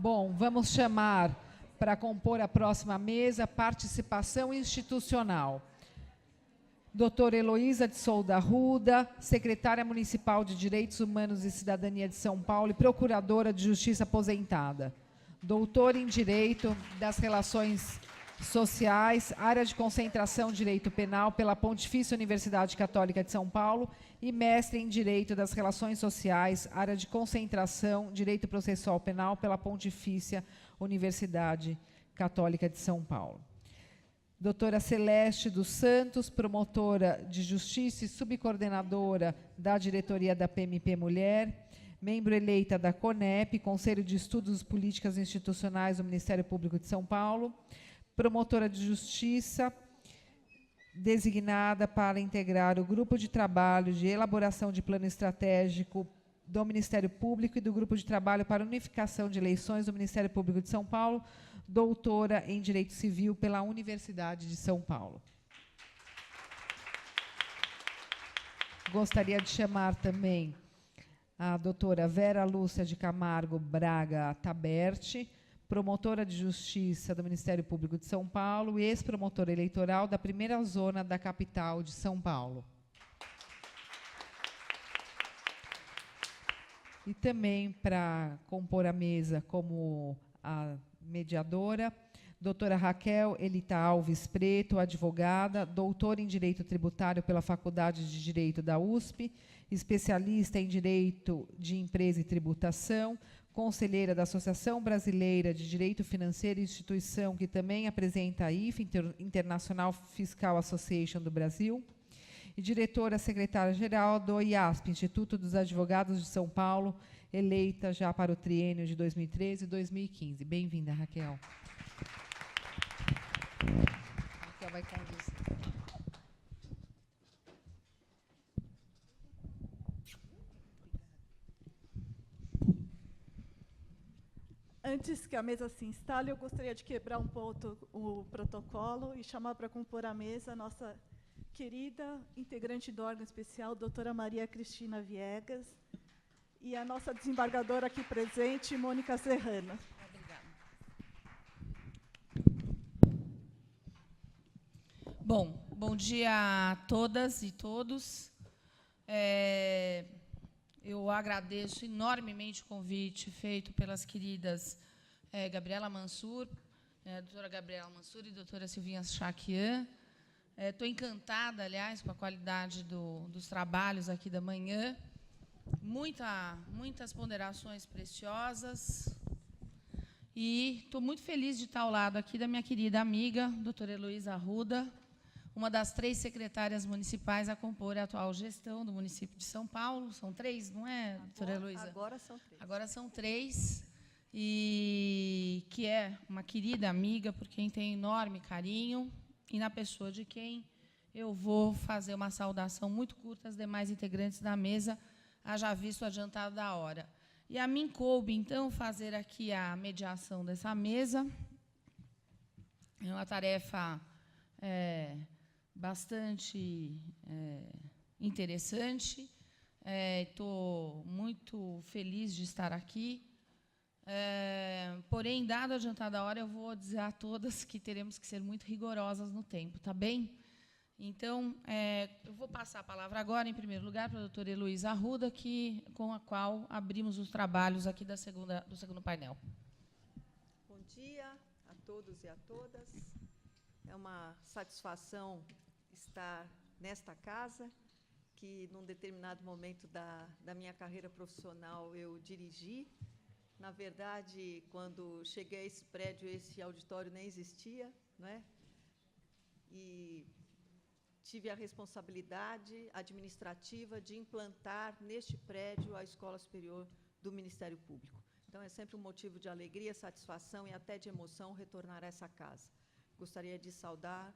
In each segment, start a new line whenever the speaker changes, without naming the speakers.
Bom, vamos chamar para compor a próxima mesa participação institucional. Doutora Heloísa de Souza Arruda, secretária municipal de Direitos Humanos e Cidadania de São Paulo e procuradora de Justiça aposentada. Doutora em Direito das Relações Sociais, área de concentração Direito Penal pela Pontifícia Universidade Católica de São Paulo e mestre em Direito das Relações Sociais, área de concentração Direito Processual Penal pela Pontifícia Universidade Católica de São Paulo. Doutora Celeste dos Santos, promotora de Justiça e subcoordenadora da diretoria da PMP Mulher, membro eleita da CONEP, Conselho de Estudos Políticas Institucionais do Ministério Público de São Paulo, promotora de Justiça, designada para integrar o grupo de trabalho de elaboração de plano estratégico do Ministério Público e do grupo de trabalho para unificação de eleições do Ministério Público de São Paulo, doutora em Direito Civil pela Universidade de São Paulo. Gostaria de chamar também a doutora Vera Lúcia de Camargo Braga Taberti, promotora de Justiça do Ministério Público de São Paulo e ex-promotora eleitoral da primeira zona da capital de São Paulo. E também, para compor a mesa como a mediadora, doutora Raquel Elita Alves Preto, advogada, doutora em Direito Tributário pela Faculdade de Direito da USP, especialista em Direito de Empresa e Tributação, conselheira da Associação Brasileira de Direito Financeiro, instituição que também apresenta a IFA, International Fiscal Association do Brasil, e diretora secretária-geral do IASP, Instituto dos Advogados de São Paulo, eleita já para o triênio de 2013 e 2015. Bem-vinda, Raquel. Raquel vai conduzir.
Antes que a mesa se instale, eu gostaria de quebrar um pouco o protocolo e chamar para compor a mesa a nossa querida integrante do órgão especial, doutora Maria Cristina Viegas, e a nossa desembargadora aqui presente, Mônica Serrano.
Obrigada. Bom dia a todas e todos. Eu agradeço enormemente o convite feito pelas queridas Gabriela Mansur, doutora Gabriela Mansur e doutora Silvinha Chaquian. Estou encantada, aliás, com a qualidade dos trabalhos aqui da manhã. Muitas ponderações preciosas. E estou muito feliz de estar ao lado aqui da minha querida amiga, doutora Heloísa Arruda, uma das 3 secretárias municipais a compor a atual gestão do município de São Paulo. São 3, não é, doutora Heloísa?
Agora são 3.
Agora são 3. E que é uma querida amiga, por quem tenho enorme carinho, e na pessoa de quem eu vou fazer uma saudação muito curta às demais integrantes da mesa, haja visto o adiantado da hora. E a mim coube, então, fazer aqui a mediação dessa mesa. É uma tarefa bastante interessante. Estou muito feliz de estar aqui. Porém, dado o adiantado da hora, eu vou dizer a todas que teremos que ser muito rigorosas no tempo, tá bem? Então, eu vou passar a palavra agora, em primeiro lugar, para a doutora Heloísa Arruda, com a qual abrimos os trabalhos aqui do segundo painel.
Bom dia a todos e a todas. É uma satisfação estar nesta casa, que, num determinado momento da minha carreira profissional, eu dirigi. Na verdade, quando cheguei a esse prédio, esse auditório nem existia, não é? E tive a responsabilidade administrativa de implantar neste prédio a Escola Superior do Ministério Público. Então, é sempre um motivo de alegria, satisfação e até de emoção retornar a essa casa. Gostaria de saudar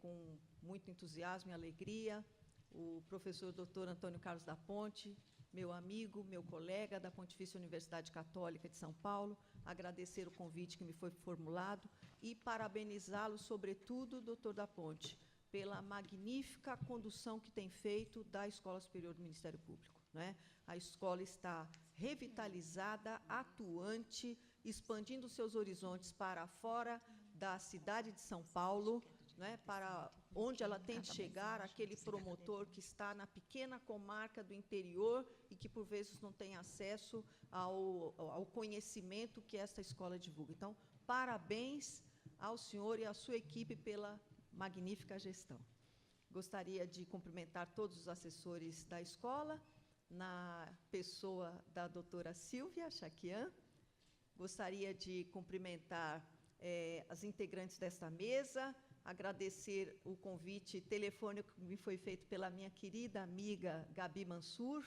com muito entusiasmo e alegria o professor Dr. Antônio Carlos da Ponte, meu amigo, meu colega da Pontifícia Universidade Católica de São Paulo, agradecer o convite que me foi formulado e parabenizá-lo, sobretudo, doutor da Ponte, pela magnífica condução que tem feito da Escola Superior do Ministério Público, não é? A escola está revitalizada, atuante, expandindo seus horizontes para fora da cidade de São Paulo, né, para onde ela tem de chegar, aquele promotor que está na pequena comarca do interior e que, por vezes, não tem acesso ao conhecimento que esta escola divulga. Então, parabéns ao senhor e à sua equipe pela magnífica gestão. Gostaria de cumprimentar todos os assessores da escola, na pessoa da doutora Silvia Chaquian. Gostaria de cumprimentar as integrantes desta mesa, agradecer o convite telefônico que me foi feito pela minha querida amiga Gabi Mansur,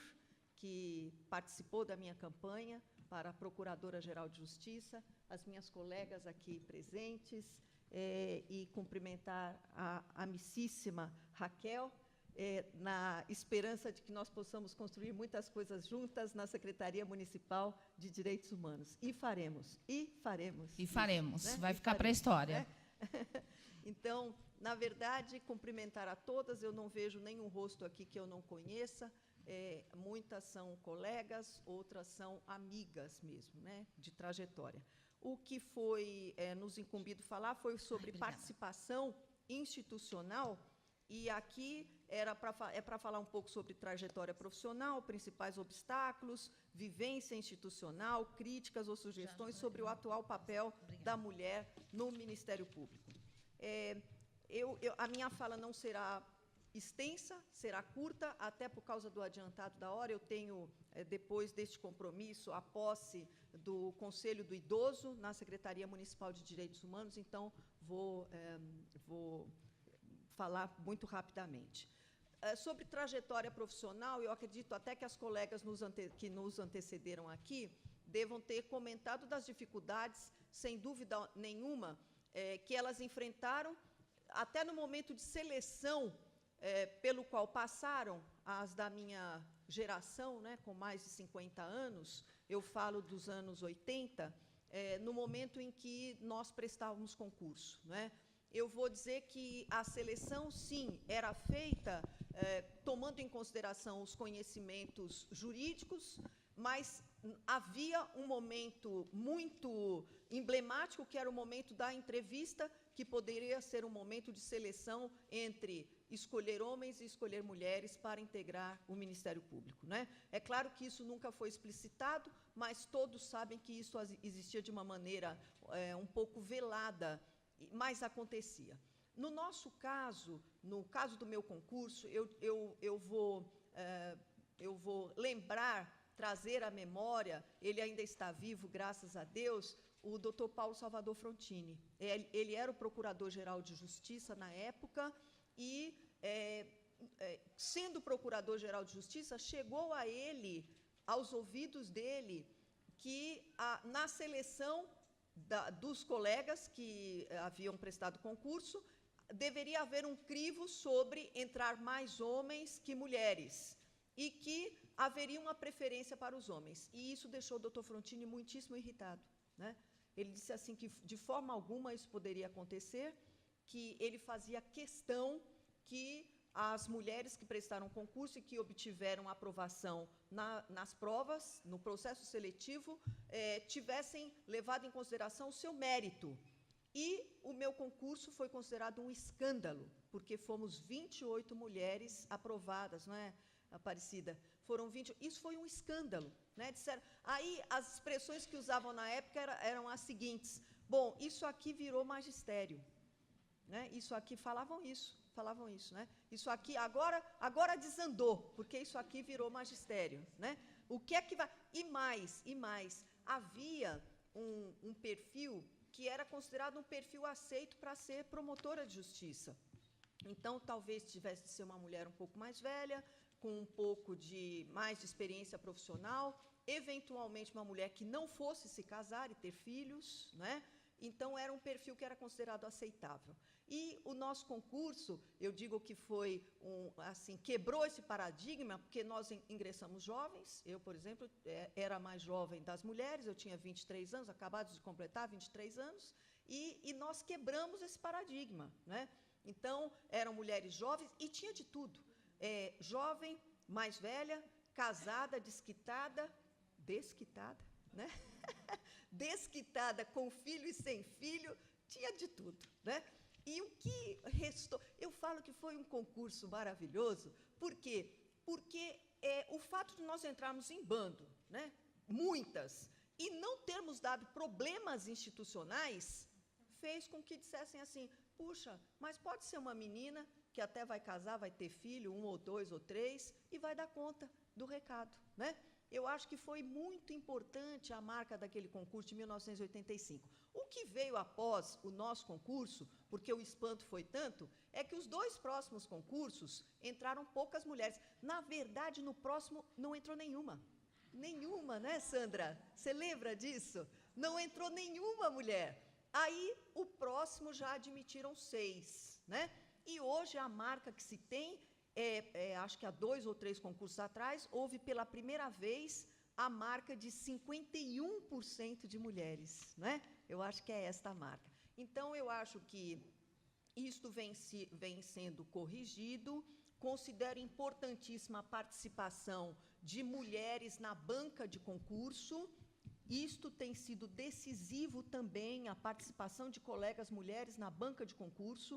que participou da minha campanha para a Procuradora-Geral de Justiça, as minhas colegas aqui presentes, e cumprimentar a amicíssima Raquel, na esperança de que nós possamos construir muitas coisas juntas na Secretaria Municipal de Direitos Humanos. E faremos, e faremos.
E faremos,
né?
Vai ficar para a história.
Né? Então, na verdade, cumprimentar a todas, eu não vejo nenhum rosto aqui que eu não conheça, muitas são colegas, outras são amigas mesmo, né, de trajetória. O que foi nos incumbido falar foi sobre participação institucional, e aqui para falar um pouco sobre trajetória profissional, principais obstáculos, vivência institucional, críticas ou sugestões sobre o atual papel da mulher no Ministério Público. A minha fala não será extensa, será curta, até por causa do adiantado da hora. Eu tenho, depois deste compromisso, a posse do Conselho do Idoso na Secretaria Municipal de Direitos Humanos, então vou falar muito rapidamente. Sobre trajetória profissional, eu acredito até que as colegas que nos antecederam aqui devam ter comentado das dificuldades, sem dúvida nenhuma, que elas enfrentaram, até no momento de seleção pelo qual passaram, as da minha geração, né, com mais de 50 anos, eu falo dos anos 80, no momento em que nós prestávamos concurso, né? Eu vou dizer que a seleção, sim, era feita tomando em consideração os conhecimentos jurídicos, mas havia um momento muito emblemático, que era o momento da entrevista, que poderia ser um momento de seleção entre escolher homens e escolher mulheres para integrar o Ministério Público, né? É claro que isso nunca foi explicitado, mas todos sabem que isso existia de uma maneira um pouco velada, mas acontecia. No nosso caso, no caso do meu concurso, eu vou lembrar, trazer à memória, ele ainda está vivo, graças a Deus, o Dr. Paulo Salvador Frontini. Ele era o Procurador-Geral de Justiça na época e, sendo Procurador-Geral de Justiça, chegou a ele, aos ouvidos dele, que na seleção dos colegas que haviam prestado concurso, deveria haver um crivo sobre entrar mais homens que mulheres, e que haveria uma preferência para os homens. E isso deixou o Dr. Frontini muitíssimo irritado, né? Ele disse assim que, de forma alguma, isso poderia acontecer, que ele fazia questão que as mulheres que prestaram concurso e que obtiveram aprovação nas provas, no processo seletivo, tivessem levado em consideração o seu mérito. E o meu concurso foi considerado um escândalo, porque fomos 28 mulheres aprovadas, não é, Aparecida? Foram 20. Isso foi um escândalo, né? Disseram, aí as expressões que usavam na época eram as seguintes: bom, isso aqui virou magistério, né? Isso aqui falavam isso, né? Isso aqui agora desandou, porque isso aqui virou magistério, né? O que é que vai? E mais, havia um perfil que era considerado um perfil aceito para ser promotora de justiça. Então, talvez tivesse de ser uma mulher um pouco mais velha, com um pouco mais de experiência profissional, eventualmente uma mulher que não fosse se casar e ter filhos, né? Então, era um perfil que era considerado aceitável. E o nosso concurso, eu digo que foi, quebrou esse paradigma, porque nós ingressamos jovens. Eu, por exemplo, era a mais jovem das mulheres, eu tinha 23 anos, acabados de completar 23 anos, e nós quebramos esse paradigma, né? Então, eram mulheres jovens, e tinha de tudo. Jovem, mais velha, casada, desquitada, desquitada, né? Desquitada, com filho e sem filho, tinha de tudo, né? E o que restou... Eu falo que foi um concurso maravilhoso, por quê? Porque o fato de nós entrarmos em bando, né? Muitas, e não termos dado problemas institucionais, fez com que dissessem assim, puxa, mas pode ser uma menina que até vai casar, vai ter filho, 1 ou 2 ou 3, e vai dar conta do recado, né? Eu acho que foi muito importante a marca daquele concurso de 1985. O que veio após o nosso concurso, porque o espanto foi tanto, é que os 2 próximos concursos entraram poucas mulheres. Na verdade, no próximo não entrou nenhuma. Nenhuma, né, Sandra? Você lembra disso? Não entrou nenhuma mulher. Aí, o próximo já admitiram 6, né? E hoje a marca que se tem... acho que há 2 ou 3 concursos atrás, houve pela primeira vez a marca de 51% de mulheres, né? Eu acho que é esta a marca. Então, eu acho que isto vem sendo corrigido. Considero importantíssima a participação de mulheres na banca de concurso. Isto tem sido decisivo também, a participação de colegas mulheres na banca de concurso.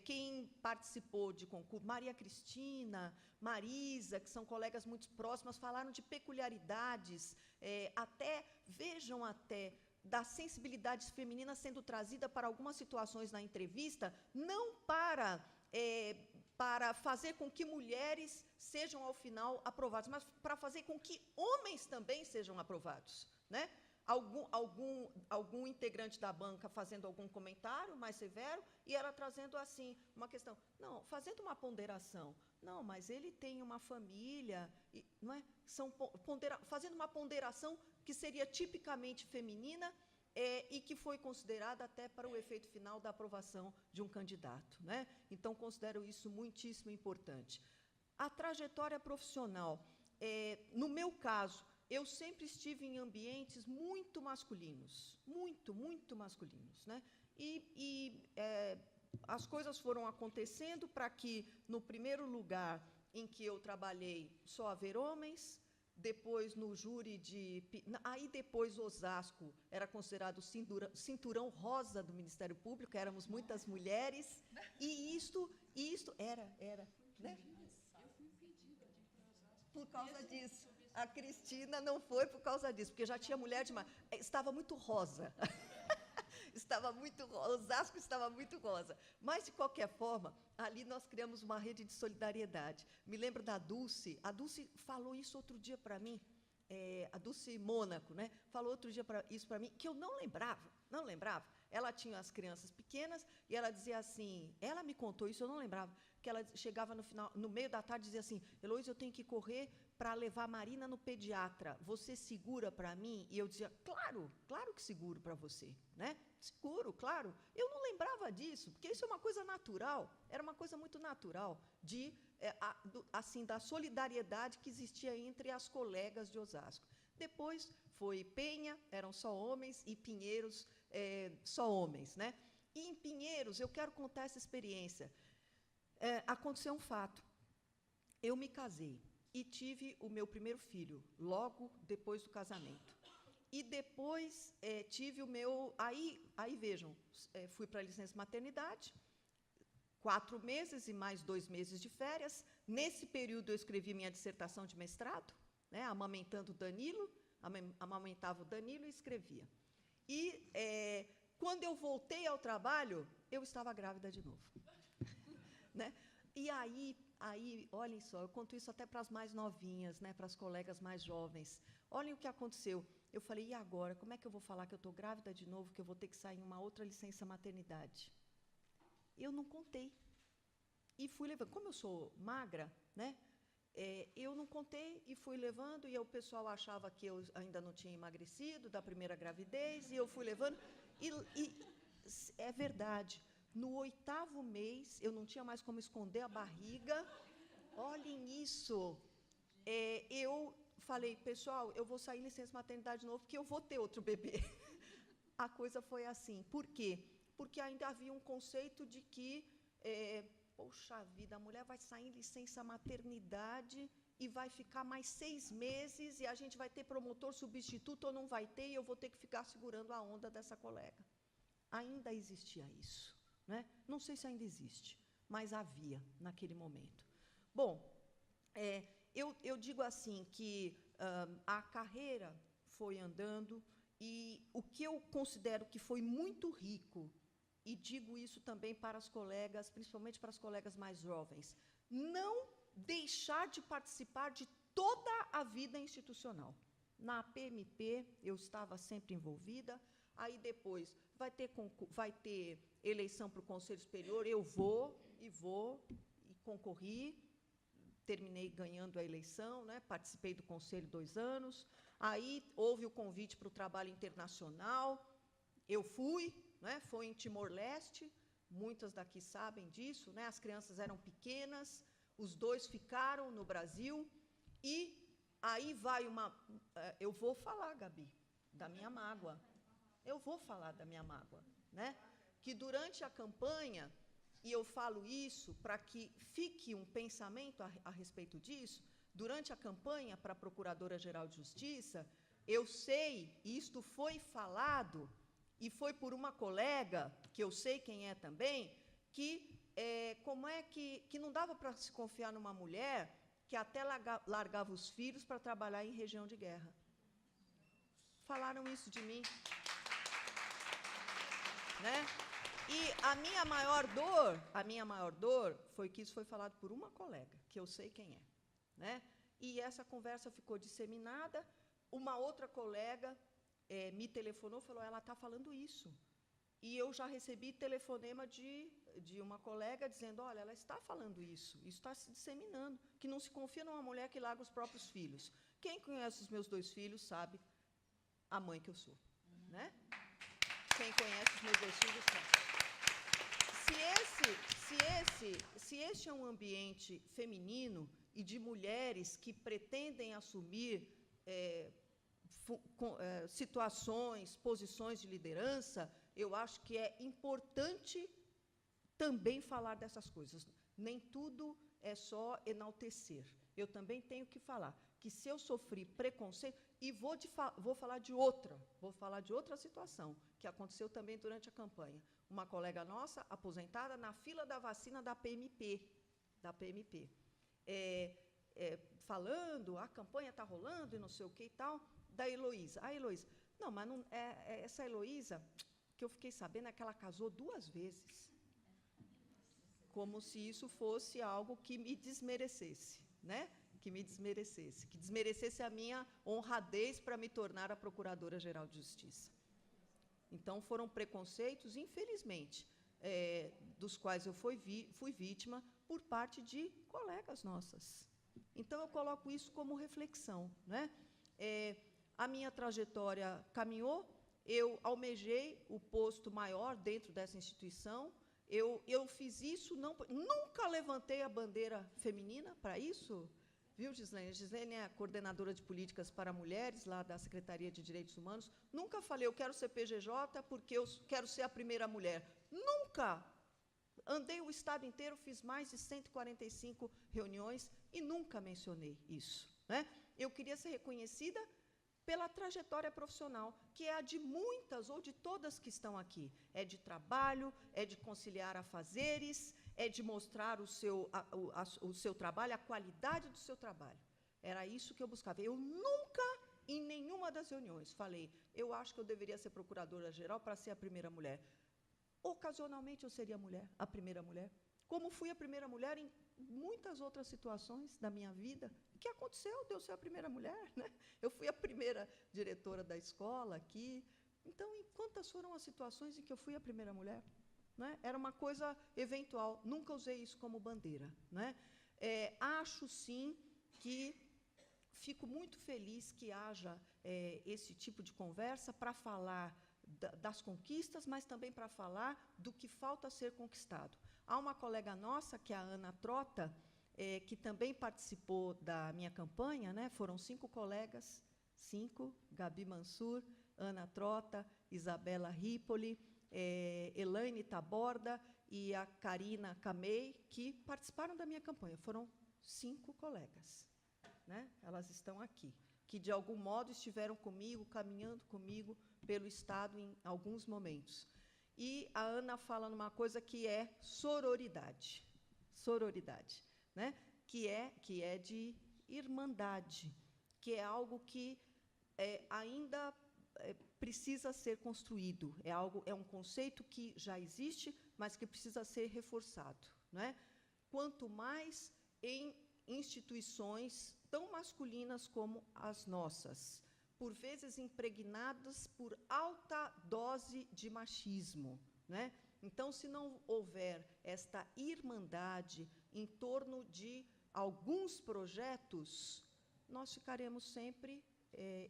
Quem participou de concurso, Maria Cristina, Marisa, que são colegas muito próximas, falaram de peculiaridades, vejam até, da sensibilidade feminina sendo trazida para algumas situações na entrevista, não para fazer com que mulheres sejam, ao final, aprovadas, mas para fazer com que homens também sejam aprovados, né? Algum integrante da banca fazendo algum comentário mais severo e ela trazendo assim uma questão, não, fazendo uma ponderação, não, mas ele tem uma família, não é? Fazendo uma ponderação que seria tipicamente feminina e que foi considerada até para o efeito final da aprovação de um candidato, né? Então, considero isso muitíssimo importante. A trajetória profissional, no meu caso, eu sempre estive em ambientes muito masculinos, muito masculinos, né? As coisas foram acontecendo para que, no primeiro lugar em que eu trabalhei, só haver homens, depois no júri de... Aí depois Osasco era considerado cinturão rosa do Ministério Público, éramos muitas mulheres, e isto era, né? Por causa disso. A Cristina não foi por causa disso, porque já tinha mulher demais. Estava muito rosa. Osasco estava muito rosa. Mas, de qualquer forma, ali nós criamos uma rede de solidariedade. Me lembro da Dulce. A Dulce falou isso outro dia para mim, a Dulce Mônaco, né? Falou outro dia isso para mim, que eu não lembrava. Ela tinha as crianças pequenas e ela dizia assim, ela me contou isso, eu não lembrava, que ela chegava no meio da tarde e dizia assim, Heloísa, eu tenho que correr para levar a Marina no pediatra. Você segura para mim? E eu dizia, claro que seguro para você, né? Seguro, claro. Eu não lembrava disso, porque isso é uma coisa natural, era uma coisa muito natural, assim, da solidariedade que existia entre as colegas de Osasco. Depois foi Penha, eram só homens, e Pinheiros, só homens, né? E em Pinheiros, eu quero contar essa experiência. Aconteceu um fato. Eu me casei e tive o meu primeiro filho, logo depois do casamento. E depois tive o meu... Aí vejam, fui para a licença maternidade, 4 meses e mais 2 meses de férias. Nesse período, eu escrevi minha dissertação de mestrado, né, amamentando o Danilo, amamentava o Danilo e escrevia. E, quando eu voltei ao trabalho, eu estava grávida de novo. Né? E aí, olhem só, eu conto isso até para as mais novinhas, né, para as colegas mais jovens. Olhem o que aconteceu. Eu falei, e agora? Como é que eu vou falar que eu estou grávida de novo, que eu vou ter que sair em uma outra licença maternidade? Eu não contei. E fui levando. Como eu sou magra, né, eu não contei e fui levando, e o pessoal achava que eu ainda não tinha emagrecido da primeira gravidez, e eu fui levando. E é verdade. No 8º mês, eu não tinha mais como esconder a barriga. Olhem isso. Eu falei, pessoal, eu vou sair em licença maternidade de novo, porque eu vou ter outro bebê. A coisa foi assim. Por quê? Porque ainda havia um conceito de que, poxa vida, a mulher vai sair em licença maternidade e vai ficar mais 6 meses e a gente vai ter promotor substituto ou não vai ter, e eu vou ter que ficar segurando a onda dessa colega. Ainda existia isso, né? Não sei se ainda existe, mas havia naquele momento. Bom, eu digo assim que a carreira foi andando, e o que eu considero que foi muito rico, e digo isso também para as colegas, principalmente para as colegas mais jovens, não deixar de participar de toda a vida institucional. Na PMP, eu estava sempre envolvida, aí depois vai ter eleição para o Conselho Superior, eu vou, e concorri, terminei ganhando a eleição, né, participei do Conselho 2 anos, aí houve o convite para o trabalho internacional, eu fui, né, foi em Timor-Leste, muitas daqui sabem disso, né, as crianças eram pequenas, os 2 ficaram no Brasil, e aí vai uma... eu vou falar, Gabi, da minha mágoa. Eu vou falar da minha mágoa, né? Que durante a campanha, e eu falo isso para que fique um pensamento a respeito disso, durante a campanha para a Procuradora-Geral de Justiça, eu sei, e isto foi falado, e foi por uma colega, que eu sei quem é também, que como é que não dava para se confiar numa mulher que até largava os filhos para trabalhar em região de guerra. Falaram isso de mim. Né? E a minha maior dor foi que isso foi falado por uma colega, que eu sei quem é. Né? E essa conversa ficou disseminada, uma outra colega me telefonou e falou, ela está falando isso. E eu já recebi telefonema de uma colega dizendo, olha, ela está falando isso está se disseminando, que não se confia numa mulher que larga os próprios filhos. Quem conhece os meus 2 filhos sabe a mãe que eu sou. Né? Quem conhece os meus 2 filhos sabe. Se este é um ambiente feminino e de mulheres que pretendem assumir situações, posições de liderança, eu acho que é importante também falar dessas coisas. Nem tudo é só enaltecer. Eu também tenho que falar que se eu sofri preconceito, e vou falar de outra situação, que aconteceu também durante a campanha. Uma colega nossa, aposentada, na fila da vacina da PMP, falando, a campanha está rolando e não sei o que e tal, da Heloísa. A Heloísa, não, mas não, essa Heloísa, que eu fiquei sabendo, é que ela casou 2 vezes. Como se isso fosse algo que me desmerecesse, né? Que desmerecesse a minha honradez para me tornar a Procuradora-Geral de Justiça. Então, foram preconceitos, infelizmente, dos quais eu fui vítima por parte de colegas nossas. Então, eu coloco isso como reflexão. Né? A minha trajetória caminhou, eu almejei o posto maior dentro dessa instituição, eu fiz isso, nunca levantei a bandeira feminina para isso. Viu, Gislene? Gislene é a coordenadora de políticas para mulheres, lá da Secretaria de Direitos Humanos. Nunca falei, eu quero ser PGJ porque eu quero ser a primeira mulher. Nunca! Andei o estado inteiro, fiz mais de 145 reuniões e nunca mencionei isso. Né? Eu queria ser reconhecida pela trajetória profissional, que é a de muitas ou de todas que estão aqui. É de trabalho, é de conciliar afazeres, é de mostrar o seu trabalho, a qualidade do seu trabalho. Era isso que eu buscava. Eu nunca, em nenhuma das reuniões, falei, eu acho que eu deveria ser procuradora-geral para ser a primeira mulher. Ocasionalmente eu seria a primeira mulher. Como fui a primeira mulher em muitas outras situações da minha vida. O que aconteceu de eu ser a primeira mulher? Né? Eu fui a primeira diretora da escola aqui. Então, quantas foram as situações em que eu fui a primeira mulher? Né? Era uma coisa eventual, nunca usei isso como bandeira. Né? Acho, sim, que fico muito feliz que haja esse tipo de conversa para falar das conquistas, mas também para falar do que falta ser conquistado. Há uma colega nossa, que é a Ana Trota, que também participou da minha campanha, né? Foram 5 colegas, 5, Gabi Mansur, Ana Trota, Isabela Ripoli, Elaine Taborda e a Karina Camei, que participaram da minha campanha. Foram 5 colegas. né? Elas estão aqui, que de algum modo estiveram comigo, caminhando comigo pelo Estado em alguns momentos. E a Ana fala numa coisa que é sororidade, né? que é de irmandade, que é algo que ainda precisa ser construído, é um conceito que já existe, mas que precisa ser reforçado, né? Quanto mais em instituições tão masculinas como as nossas, por vezes impregnadas por alta dose de machismo, né? Então, se não houver esta irmandade em torno de alguns projetos, nós ficaremos sempre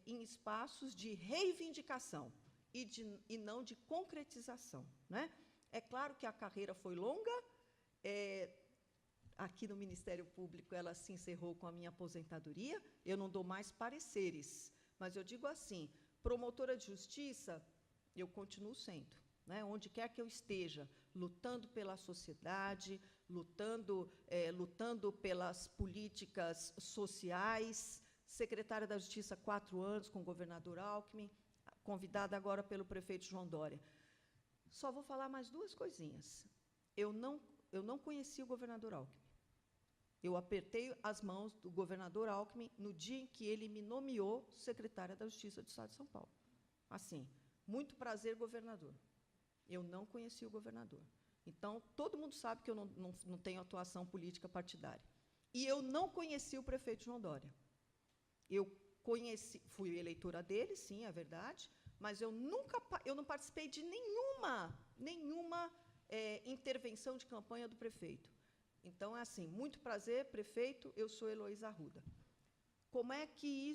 em espaços de reivindicação e não de concretização, né? É claro que a carreira foi longa. Aqui no Ministério Público, ela se encerrou com a minha aposentadoria. Eu não dou mais pareceres, mas eu digo assim, promotora de justiça, eu continuo sendo, né? Onde quer que eu esteja, lutando pela sociedade, lutando pelas políticas sociais, secretária da Justiça há 4 anos, com o governador Alckmin, convidada agora pelo prefeito João Dória. Só vou falar mais 2 coisinhas. Eu não conheci o governador Alckmin. Eu apertei as mãos do governador Alckmin no dia em que ele me nomeou secretária da Justiça do Estado de São Paulo. Assim, muito prazer, governador. Eu não conheci o governador. Então, todo mundo sabe que eu não tenho atuação política partidária. E eu não conheci o prefeito João Dória. Fui eleitora dele, sim, é verdade, mas eu não participei de nenhuma intervenção de campanha do prefeito. Então, é assim, muito prazer, prefeito, eu sou Heloísa Arruda. Como é que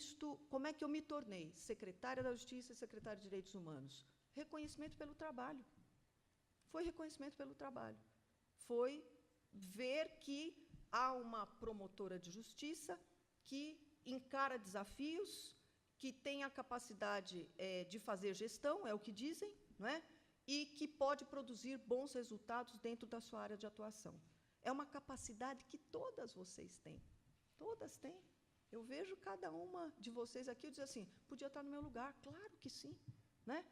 eu me tornei secretária da Justiça e secretária de Direitos Humanos? Reconhecimento pelo trabalho. Foi reconhecimento pelo trabalho. Foi ver que há uma promotora de justiça que encara desafios, que tem a capacidade de fazer gestão, é o que dizem, não é? E que pode produzir bons resultados dentro da sua área de atuação. É uma capacidade que todas vocês têm. Todas têm. Eu vejo cada uma de vocês aqui e diz assim, podia estar no meu lugar. Claro que sim, né?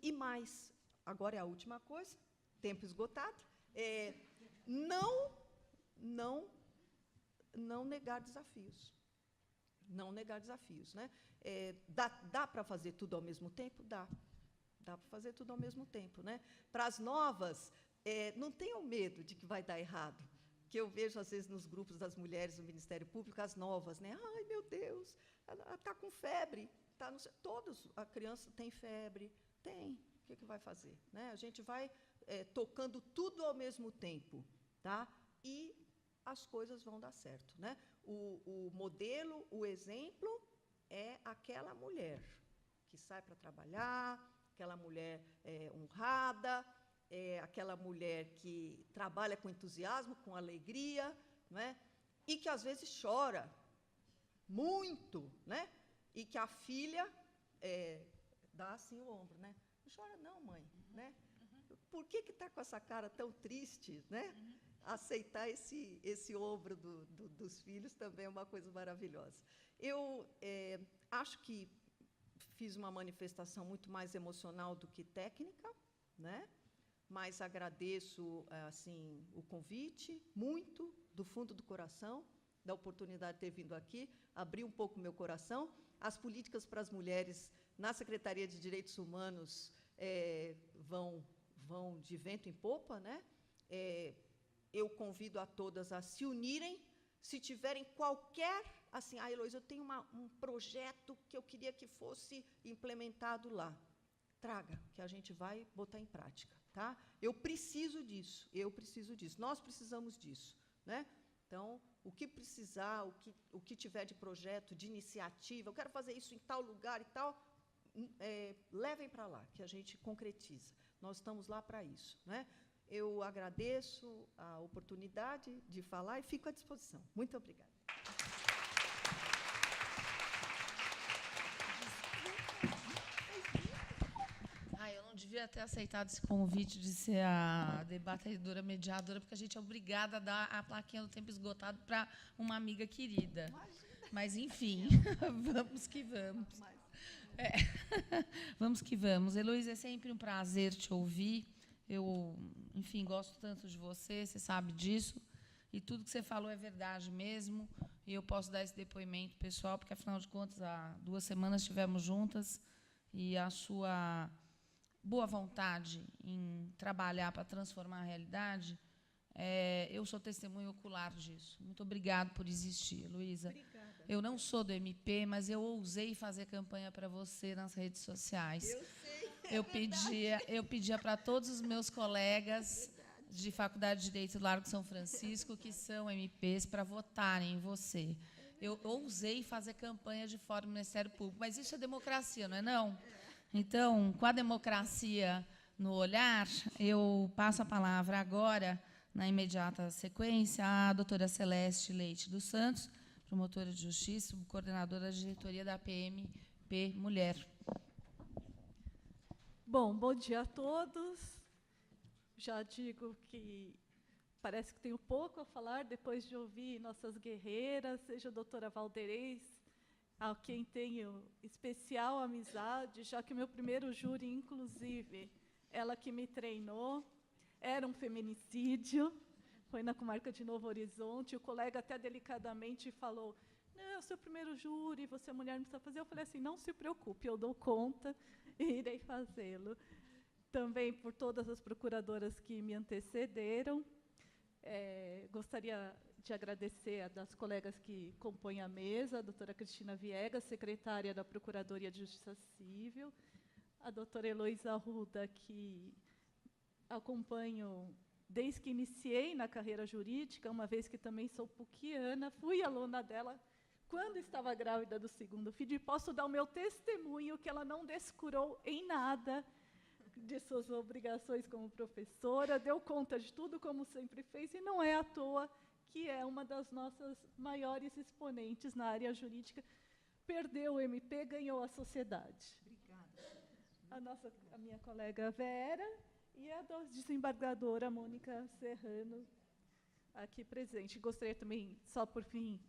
E mais, agora é a última coisa, tempo esgotado, não negar desafios. Não negar desafios, né? Dá para fazer tudo ao mesmo tempo? Dá. Dá para fazer tudo ao mesmo tempo, né? Para as novas, não tenham medo de que vai dar errado, que eu vejo, às vezes, nos grupos das mulheres do Ministério Público, as novas, né? Ai, meu Deus, está com febre. A criança tem febre. Tem. O que vai fazer? Né? A gente vai tocando tudo ao mesmo tempo, tá? E as coisas vão dar certo, né? O modelo, o exemplo é aquela mulher que sai para trabalhar, aquela mulher honrada, aquela mulher que trabalha com entusiasmo, com alegria, não é? E que às vezes chora muito, né? E que a filha dá assim o ombro, né? Não chora não, mãe, né? Por que está com essa cara tão triste, né? Aceitar esse ombro dos filhos também é uma coisa maravilhosa. Eu acho que fiz uma manifestação muito mais emocional do que técnica, né? Mas agradeço assim, o convite, muito, do fundo do coração, da oportunidade de ter vindo aqui, abrir um pouco o meu coração. As políticas para as mulheres na Secretaria de Direitos Humanos vão de vento em popa, né? Eu convido a todas a se unirem. Se tiverem qualquer... Assim, Heloísa, eu tenho um projeto que eu queria que fosse implementado lá. Traga, que a gente vai botar em prática, tá? Eu preciso disso, nós precisamos disso, né? Então, o que precisar, o que tiver de projeto, de iniciativa, eu quero fazer isso em tal lugar e tal, levem para lá, que a gente concretiza. Nós estamos lá para isso, né? Eu agradeço a oportunidade de falar e fico à disposição. Muito obrigada.
Eu não devia ter aceitado esse convite de ser a debatedora mediadora, porque a gente é obrigada a dar a plaquinha do tempo esgotado para uma amiga querida. Mas, enfim, vamos que vamos. É. Vamos que vamos. Heloísa, é sempre um prazer te ouvir. Eu, enfim, gosto tanto de você sabe disso. E tudo que você falou é verdade mesmo. E eu posso dar esse depoimento pessoal, porque, afinal de contas, há 2 semanas estivemos juntas e a sua boa vontade em trabalhar para transformar a realidade, eu sou testemunha ocular disso. Muito obrigada por existir, Heloísa. Eu não sou do MP, mas eu ousei fazer campanha para você nas redes sociais.
Eu sei.
Eu pedia para todos os meus colegas de Faculdade de Direito do Largo de São Francisco, que são MPs, para votarem em você. Eu ousei fazer campanha de fora do Ministério Público, mas isso é democracia, não é não? Então, com a democracia no olhar, eu passo a palavra agora, na imediata sequência, à doutora Celeste Leite dos Santos, promotora de justiça, coordenadora da diretoria da PMP Mulher.
Bom dia a todos. Já digo que parece que tenho pouco a falar depois de ouvir nossas guerreiras, seja a doutora Valderez, a quem tenho especial amizade, já que o meu primeiro júri, inclusive, ela que me treinou, era um feminicídio, foi na comarca de Novo Horizonte, o colega até delicadamente falou, não, seu primeiro júri, você mulher não precisa fazer. Eu falei assim, não se preocupe, eu dou conta e irei fazê-lo. Também por todas as procuradoras que me antecederam. Gostaria de agradecer a das colegas que compõem a mesa, a doutora Cristina Viegas, secretária da Procuradoria de Justiça Civil, a doutora Heloísa Arruda, que acompanho desde que iniciei na carreira jurídica, uma vez que também sou puquiana, fui aluna dela quando estava grávida do 2º filho, e posso dar o meu testemunho que ela não descurou em nada de suas obrigações como professora, deu conta de tudo como sempre fez, e não é à toa que é uma das nossas maiores exponentes na área jurídica. Perdeu o MP, ganhou a sociedade. Obrigada. A minha colega Vera e a desembargadora Mônica Serrano, aqui presente. Gostaria também, só por fim,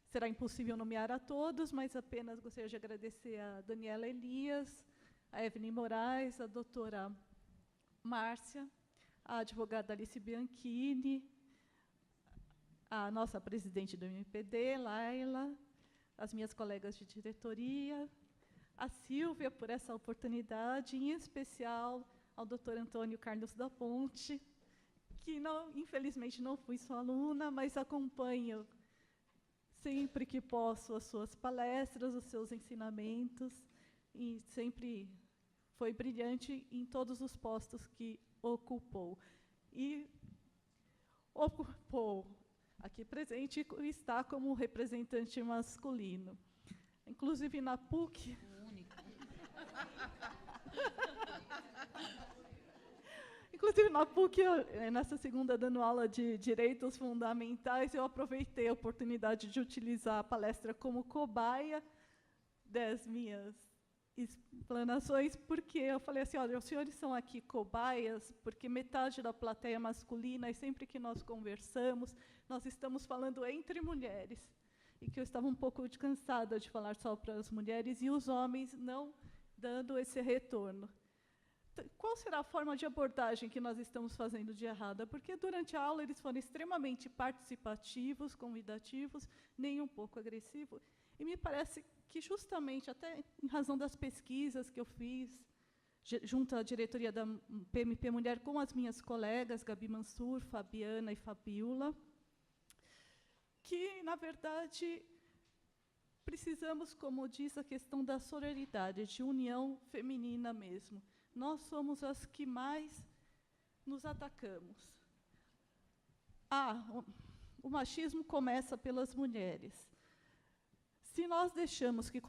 será impossível nomear a todos, mas apenas gostaria de agradecer a Daniela Elias, a Evelyn Moraes, a doutora Márcia, a advogada Alice Bianchini, a nossa presidente do MPD, Laila, as minhas colegas de diretoria, a Silvia, por essa oportunidade, em especial ao doutor Antônio Carlos da Ponte, que, infelizmente, não fui sua aluna, mas acompanho sempre que posso as suas palestras, os seus ensinamentos, e sempre foi brilhante em todos os postos que ocupou. E ocupou, aqui presente, está como representante masculino. Inclusive, na PUC... Inclusive, na PUC, nessa segunda, dando aula de Direitos Fundamentais, eu aproveitei a oportunidade de utilizar a palestra como cobaia das minhas explanações, porque eu falei assim, olha, os senhores são aqui cobaias, porque metade da plateia é masculina, e sempre que nós conversamos, nós estamos falando entre mulheres, e que eu estava um pouco cansada de falar só para as mulheres, e os homens não dando esse retorno. Qual será a forma de abordagem que nós estamos fazendo de errada? Porque durante a aula eles foram extremamente participativos, convidativos, nem um pouco agressivos, e me parece que justamente, até em razão das pesquisas que eu fiz, junto à diretoria da PMP Mulher, com as minhas colegas, Gabi Mansur, Fabiana e Fabiola, que, na verdade, precisamos, como diz a questão da sororidade, de união feminina mesmo. Nós somos as que mais nos atacamos. O machismo começa pelas mulheres. Se nós deixamos que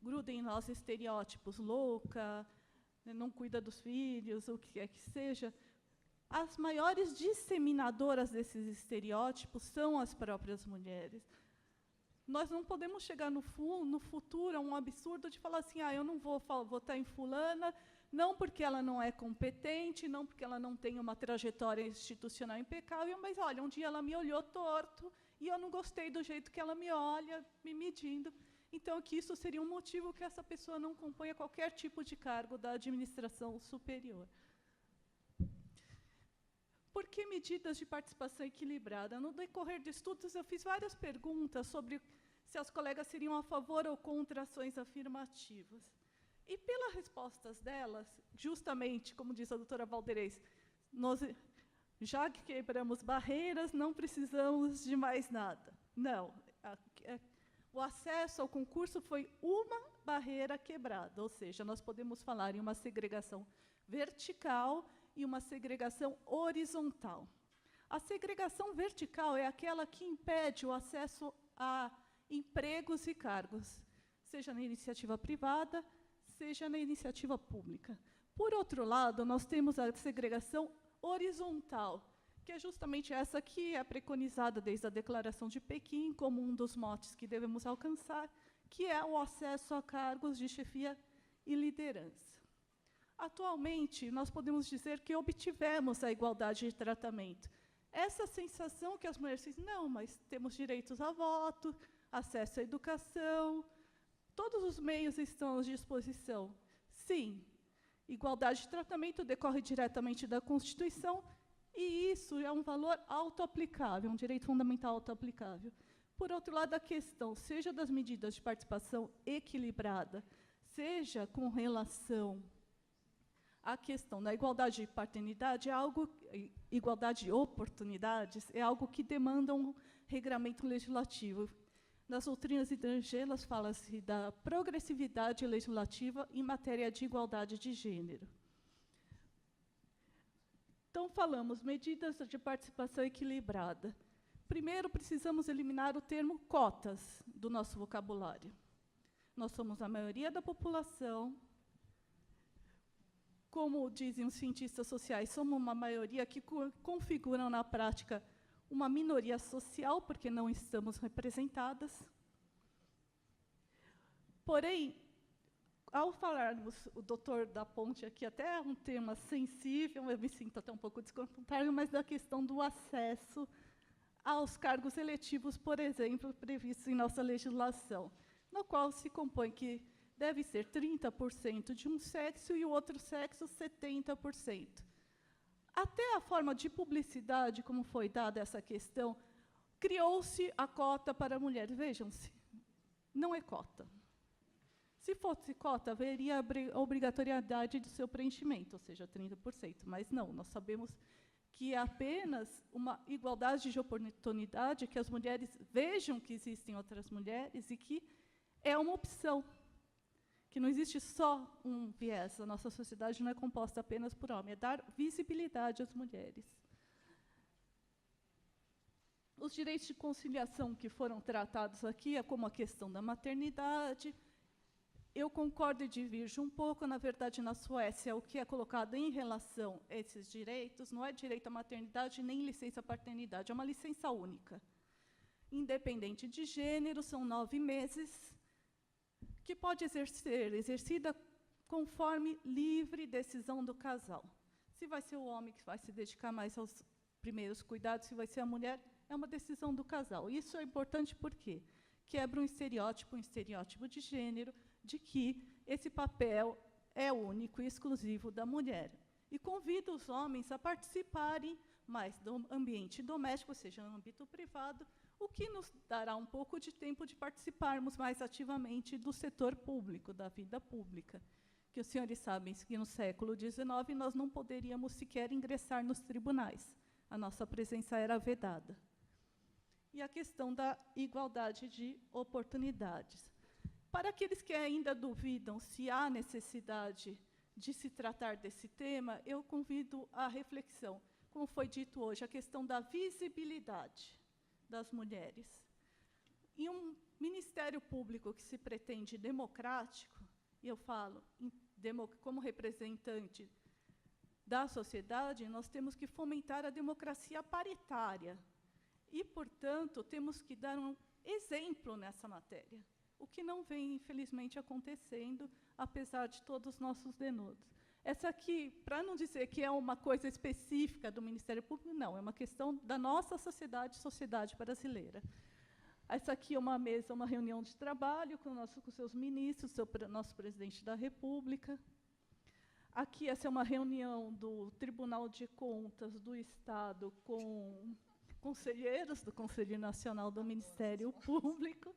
grudem em nós estereótipos, louca, não cuida dos filhos, o que quer que seja, as maiores disseminadoras desses estereótipos são as próprias mulheres. Nós não podemos chegar no futuro a um absurdo de falar assim, eu não vou votar em fulana, não porque ela não é competente, não porque ela não tem uma trajetória institucional impecável, mas, olha, um dia ela me olhou torto e eu não gostei do jeito que ela me olha, me medindo. Então, que isso seria um motivo que essa pessoa não componha qualquer tipo de cargo da administração superior. Por que medidas de participação equilibrada? No decorrer de estudos, eu fiz várias perguntas sobre se as colegas seriam a favor ou contra ações afirmativas. E, pelas respostas delas, justamente, como diz a doutora Valderez, nós, já que quebramos barreiras, não precisamos de mais nada. Não. O acesso ao concurso foi uma barreira quebrada, ou seja, nós podemos falar em uma segregação vertical e uma segregação horizontal. A segregação vertical é aquela que impede o acesso a empregos e cargos, seja na iniciativa privada, seja na iniciativa pública. Por outro lado, nós temos a segregação horizontal, que é justamente essa que é preconizada desde a Declaração de Pequim como um dos motes que devemos alcançar, que é o acesso a cargos de chefia e liderança. Atualmente, nós podemos dizer que obtivemos a igualdade de tratamento. Essa sensação que as mulheres dizem, não, mas temos direitos a voto, acesso à educação, todos os meios estão à disposição. Sim, igualdade de tratamento decorre diretamente da Constituição, e isso é um valor autoaplicável, um direito fundamental autoaplicável. Por outro lado, a questão, seja das medidas de participação equilibrada, seja com relação à questão da igualdade de paternidade, igualdade de oportunidades, é algo que demanda um regramento legislativo. Nas doutrinas estrangeiras, fala-se da progressividade legislativa em matéria de igualdade de gênero. Então, falamos medidas de participação equilibrada. Primeiro, precisamos eliminar o termo cotas do nosso vocabulário. Nós somos a maioria da população. Como dizem os cientistas sociais, somos uma maioria que configuram na prática uma minoria social, porque não estamos representadas. Porém, ao falarmos, o doutor da Ponte aqui, até é um tema sensível, eu me sinto até um pouco desconfortável, mas da questão do acesso aos cargos eletivos, por exemplo, previstos em nossa legislação, no qual se compõe que deve ser 30% de um sexo e o outro sexo 70%. Até a forma de publicidade, como foi dada essa questão, criou-se a cota para mulheres. Vejam-se, não é cota. Se fosse cota, haveria a obrigatoriedade de seu preenchimento, ou seja, 30%. Mas não, nós sabemos que é apenas uma igualdade de oportunidade, que as mulheres vejam que existem outras mulheres e que é uma opção, que não existe só um viés. A nossa sociedade não é composta apenas por homens, é dar visibilidade às mulheres. Os direitos de conciliação que foram tratados aqui, é como a questão da maternidade. Eu concordo e divirjo um pouco. Na verdade, na Suécia, o que é colocado em relação a esses direitos não é direito à maternidade nem licença paternidade, é uma licença única. Independente de gênero, são 9 meses, que pode ser exercida conforme livre decisão do casal. Se vai ser o homem que vai se dedicar mais aos primeiros cuidados, se vai ser a mulher, é uma decisão do casal. Isso é importante porque quebra um estereótipo de gênero, de que esse papel é único e exclusivo da mulher. E convida os homens a participarem mais do ambiente doméstico, ou seja, no âmbito privado, o que nos dará um pouco de tempo de participarmos mais ativamente do setor público, da vida pública. Que os senhores sabem que no século XIX nós não poderíamos sequer ingressar nos tribunais. A nossa presença era vedada. E a questão da igualdade de oportunidades. Para aqueles que ainda duvidam se há necessidade de se tratar desse tema, eu convido à reflexão. Como foi dito hoje, a questão da visibilidade das mulheres. Em um ministério público que se pretende democrático, e eu falo como representante da sociedade, nós temos que fomentar a democracia paritária. E, portanto, temos que dar um exemplo nessa matéria, o que não vem, infelizmente, acontecendo, apesar de todos os nossos denodos. Essa aqui, para não dizer que é uma coisa específica do Ministério Público, não, é uma questão da nossa sociedade brasileira. Essa aqui é uma mesa, uma reunião de trabalho com seus ministros, nosso presidente da República. Aqui, essa é uma reunião do Tribunal de Contas do Estado com conselheiros do Conselho Nacional do Ministério Público.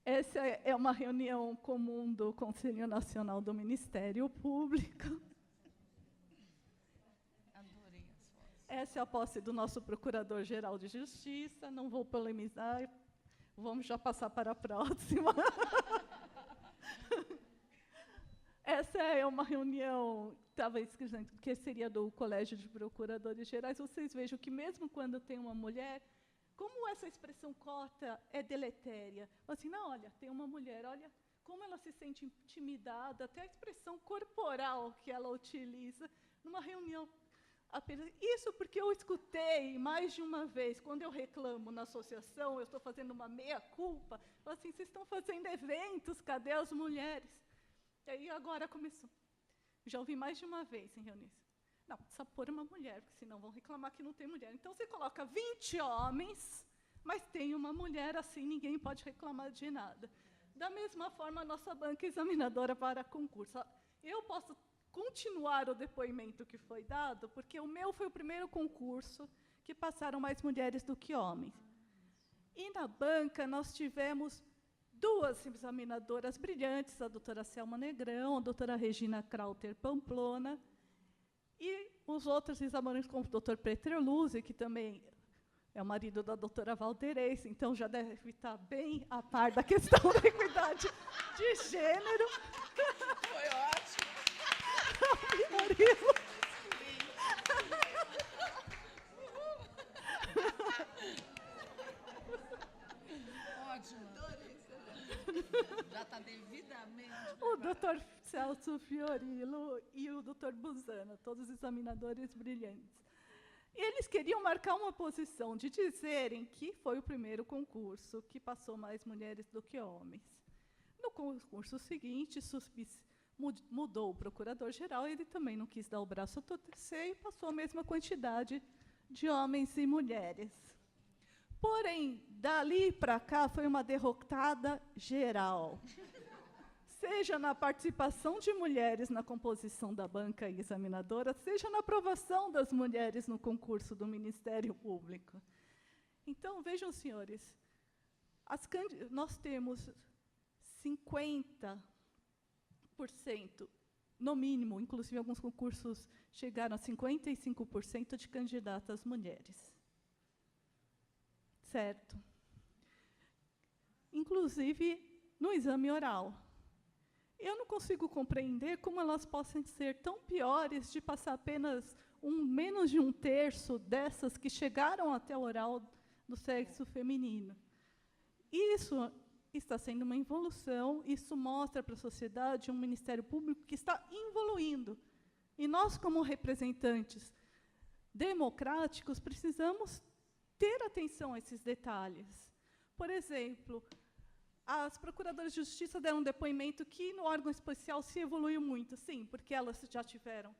Essa é uma reunião comum do Conselho Nacional do Ministério Público.
Adorei as fotos.
Essa é a posse do nosso Procurador-Geral de Justiça. Não vou polemizar, vamos já passar para a próxima. Essa é uma reunião, estava escrito que seria do Colégio de Procuradores Gerais. Vocês vejam que, mesmo quando tem uma mulher, como essa expressão cota é deletéria. Assim, não, olha, tem uma mulher, olha como ela se sente intimidada, até a expressão corporal que ela utiliza numa reunião. Apenas, isso porque eu escutei mais de uma vez, quando eu reclamo na associação, eu estou fazendo uma meia-culpa, assim, vocês estão fazendo eventos, cadê as mulheres? E aí agora começou. Já ouvi mais de uma vez em reuniões. Não, precisa pôr uma mulher, porque senão vão reclamar que não tem mulher. Então, você coloca 20 homens, mas tem uma mulher, assim, ninguém pode reclamar de nada. Da mesma forma, a nossa banca examinadora para concurso. Eu posso continuar o depoimento que foi dado, porque o meu foi o primeiro concurso que passaram mais mulheres do que homens. E na banca nós tivemos 2 examinadoras brilhantes, a doutora Selma Negrão, a doutora Regina Krauter Pamplona, e os outros examinadores, como o doutor Petroluzzi, que também é o marido da doutora Valderez, então já deve estar bem a par da questão da equidade de gênero.
Foi ótimo. Ótimo. Já está devidamente
O doutor Celso Fiorillo e o doutor Buzana, todos examinadores brilhantes. E eles queriam marcar uma posição de dizerem que foi o primeiro concurso que passou mais mulheres do que homens. No concurso seguinte, mudou o procurador-geral, ele também não quis dar o braço a torcer e passou a mesma quantidade de homens e mulheres. Porém, dali para cá, foi uma derrotada geral. Seja na participação de mulheres na composição da banca examinadora, seja na aprovação das mulheres no concurso do Ministério Público. Então, vejam, senhores, nós temos 50%, no mínimo, inclusive alguns concursos chegaram a 55% de candidatas mulheres. Certo? Inclusive no exame oral. Eu não consigo compreender como elas possam ser tão piores de passar apenas menos de 1/3 dessas que chegaram até o oral do sexo feminino. Isso está sendo uma evolução, isso mostra para a sociedade um Ministério Público que está evoluindo. E nós, como representantes democráticos, precisamos ter atenção a esses detalhes. Por exemplo, as procuradoras de justiça deram um depoimento que no órgão especial se evoluiu muito. Sim, porque elas já tiveram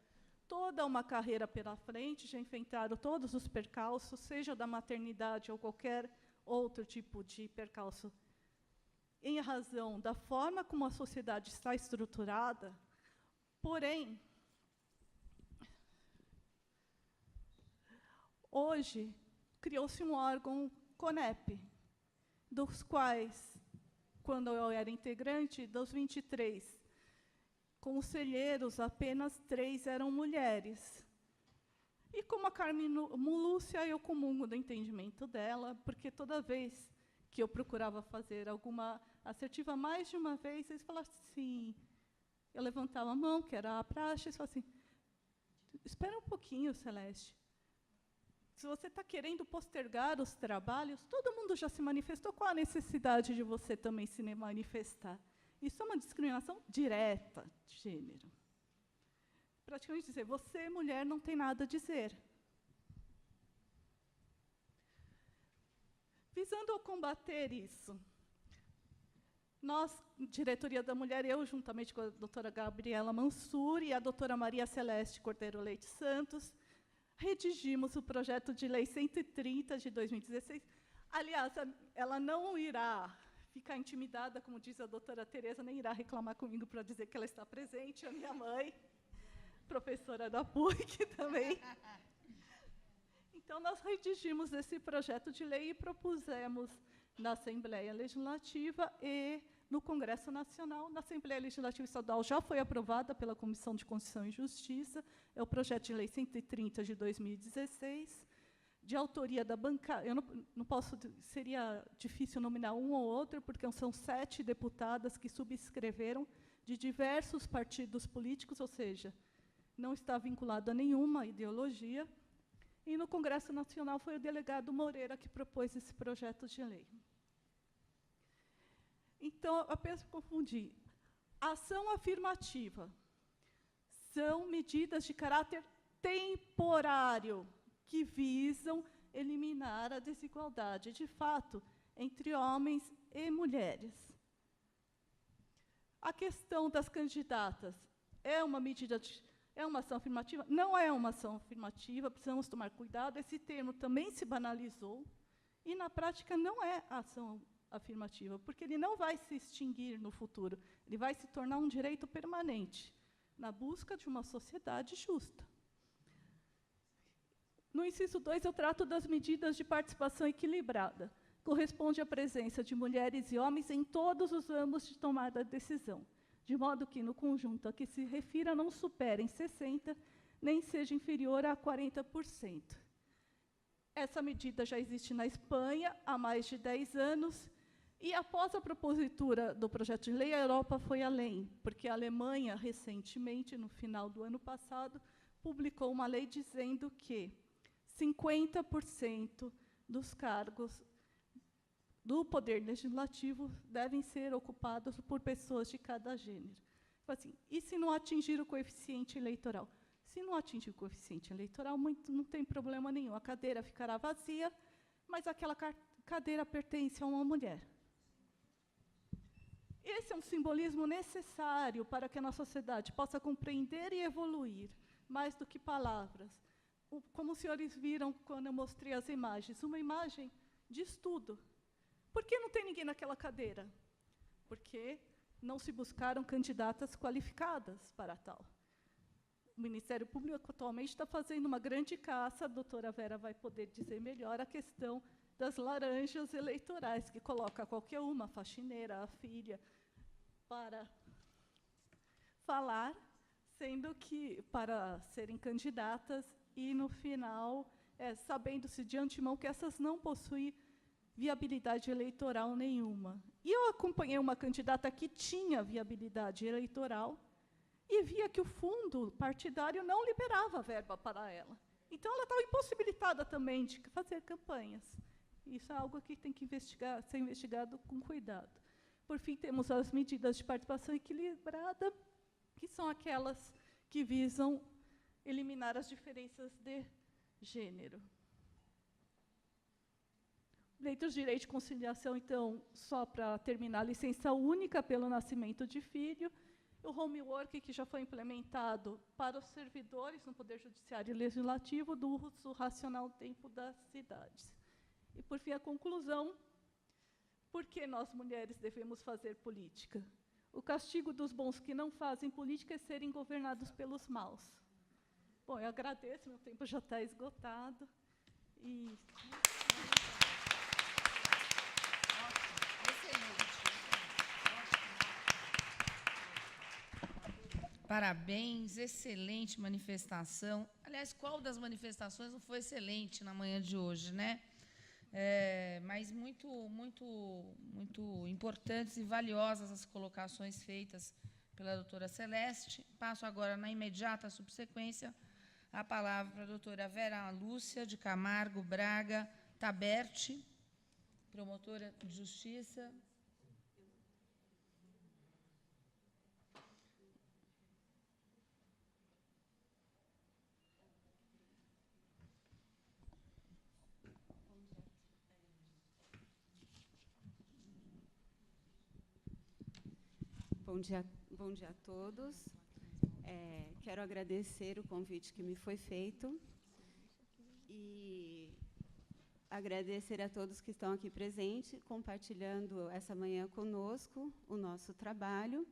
toda uma carreira pela frente, já enfrentaram todos os percalços, seja da maternidade ou qualquer outro tipo de percalço, em razão da forma como a sociedade está estruturada. Porém, hoje, criou-se um órgão CONEP, dos quais, quando eu era integrante, dos 23 conselheiros, apenas 3 eram mulheres. E como a Carmen Lúcia, eu comungo do entendimento dela, porque toda vez que eu procurava fazer alguma assertiva, mais de uma vez, eles falavam assim, eu levantava a mão, que era a praxe, eles falavam assim, espera um pouquinho, Celeste. Se você está querendo postergar os trabalhos, todo mundo já se manifestou, qual a necessidade de você também se manifestar? Isso é uma discriminação direta de gênero. Praticamente dizer, você, mulher, não tem nada a dizer. Visando a combater isso, Nós, diretoria da mulher, eu, juntamente com a doutora Gabriela Mansur e a doutora Maria Celeste Cordeiro Leite Santos, redigimos o projeto de lei 130 de 2016. Aliás, ela não irá ficar intimidada, como diz a doutora Tereza, nem irá reclamar comigo para dizer que ela está presente, a minha mãe, professora da PUC também. Então, nós redigimos esse projeto de lei e propusemos na Assembleia Legislativa e no Congresso Nacional. Na Assembleia Legislativa Estadual já foi aprovada pela Comissão de Constituição e Justiça, é o projeto de lei 130 de 2016, de autoria da bancada. Eu não posso, seria difícil nominar um ou outro, porque são 7 deputadas que subscreveram de diversos partidos políticos, ou seja, não está vinculado a nenhuma ideologia. E no Congresso Nacional foi o delegado Moreira que propôs esse projeto de lei. Então, eu penso que confundi. Ação afirmativa são medidas de caráter temporário que visam eliminar a desigualdade, de fato, entre homens e mulheres. A questão das candidatas é uma medida é uma ação afirmativa? Não é uma ação afirmativa, precisamos tomar cuidado. Esse termo também se banalizou e, na prática, não é ação afirmativa, porque ele não vai se extinguir no futuro, ele vai se tornar um direito permanente, na busca de uma sociedade justa. No inciso 2, eu trato das medidas de participação equilibrada. Corresponde à presença de mulheres e homens em todos os âmbitos de tomada de decisão, de modo que, no conjunto a que se refira, não superem 60%, nem seja inferior a 40%. Essa medida já existe na Espanha há mais de 10 anos, e, após a propositura do projeto de lei, a Europa foi além, porque a Alemanha, recentemente, no final do ano passado, publicou uma lei dizendo que 50% dos cargos do Poder Legislativo devem ser ocupados por pessoas de cada gênero. Assim, e se não atingir o coeficiente eleitoral? Se não atingir o coeficiente eleitoral, não tem problema nenhum. A cadeira ficará vazia, mas aquela cadeira pertence a uma mulher. Esse é um simbolismo necessário para que a nossa sociedade possa compreender e evoluir, mais do que palavras. Como os senhores viram quando eu mostrei as imagens, uma imagem de estudo. Por que não tem ninguém naquela cadeira? Porque não se buscaram candidatas qualificadas para tal. O Ministério Público atualmente está fazendo uma grande caça, a doutora Vera vai poder dizer melhor, a questão das laranjas eleitorais, que coloca qualquer uma, a faxineira, a filha, para falar, sendo que para serem candidatas e, no final, sabendo-se de antemão que essas não possuem viabilidade eleitoral nenhuma. E eu acompanhei uma candidata que tinha viabilidade eleitoral e via que o fundo partidário não liberava verba para ela. Então, ela estava impossibilitada também de fazer campanhas. Isso é algo que tem que ser investigado com cuidado. Por fim, temos as medidas de participação equilibrada, que são aquelas que visam eliminar as diferenças de gênero. Lei dos direitos de conciliação, então, só para terminar, licença única pelo nascimento de filho, o homework, que já foi implementado para os servidores no Poder Judiciário e Legislativo, do uso racional do tempo das cidades. E, por fim, a conclusão: por que nós, mulheres, devemos fazer política? O castigo dos bons que não fazem política é serem governados pelos maus. Bom, eu agradeço, meu tempo já está esgotado. E...
Parabéns, excelente manifestação. Aliás, qual das manifestações não foi excelente na manhã de hoje, né? Mas muito importantes e valiosas as colocações feitas pela doutora Celeste. Passo agora, na imediata subsequência, a palavra para a doutora Vera Lúcia de Camargo Braga Taberti, promotora de justiça.
Bom dia a todos. Quero agradecer o convite que me foi feito e agradecer a todos que estão aqui presentes, compartilhando essa manhã conosco o nosso trabalho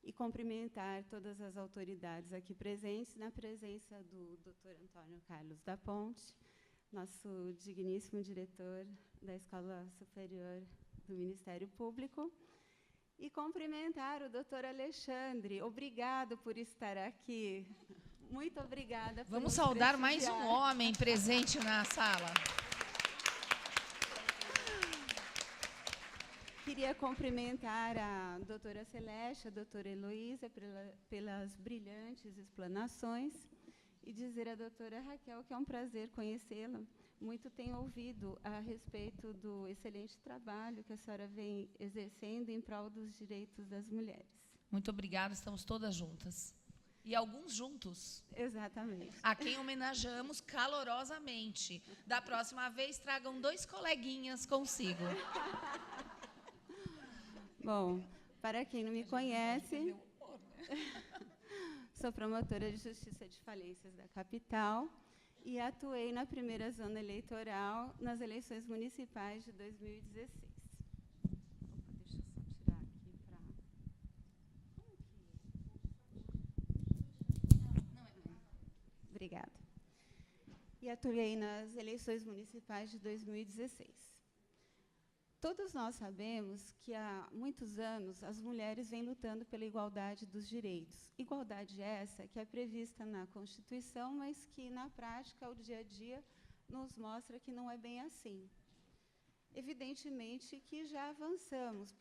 e cumprimentar todas as autoridades aqui presentes, na presença do Dr. Antônio Carlos da Ponte, nosso digníssimo diretor da Escola Superior do Ministério Público, e cumprimentar o doutor Alexandre. Obrigado por estar aqui. Muito obrigada por
Vamos
nos
saudar mais um
prestigiar.
homem presente na sala.
Queria cumprimentar a doutora Celeste, a doutora Heloísa, pelas brilhantes explanações, e dizer à doutora Raquel que é um prazer conhecê-la. Muito tenho ouvido a respeito do excelente trabalho que a senhora vem exercendo em prol dos direitos das mulheres.
Muito obrigada, estamos todas juntas. E alguns juntos,
Exatamente.
a quem homenageamos calorosamente. Da próxima vez, tragam 2 coleguinhas consigo.
Bom, para quem não me conhece, sou promotora de Justiça de Falências da capital e atuei na primeira zona eleitoral nas eleições municipais de 2016. Deixa eu só tirar aqui para... Obrigada. E atuei nas eleições municipais de 2016. Todos nós sabemos que há muitos anos as mulheres vêm lutando pela igualdade dos direitos. Igualdade essa que é prevista na Constituição, mas que, na prática, o dia a dia nos mostra que não é bem assim. Evidentemente que já avançamos,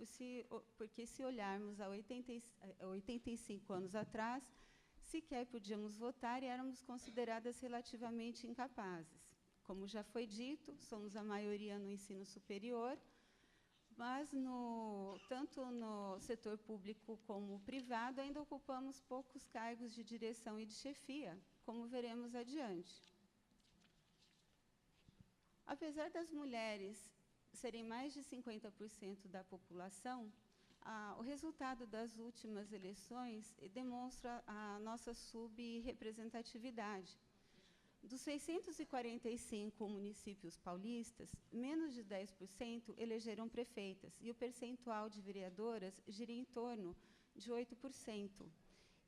porque se olharmos há 85 anos atrás, sequer podíamos votar e éramos consideradas relativamente incapazes. Como já foi dito, somos a maioria no ensino superior, mas, tanto no setor público como privado, ainda ocupamos poucos cargos de direção e de chefia, como veremos adiante. Apesar das mulheres serem mais de 50% da população, o resultado das últimas eleições demonstra a nossa subrepresentatividade. Dos 645 municípios paulistas, menos de 10% elegeram prefeitas, e o percentual de vereadoras gira em torno de 8%.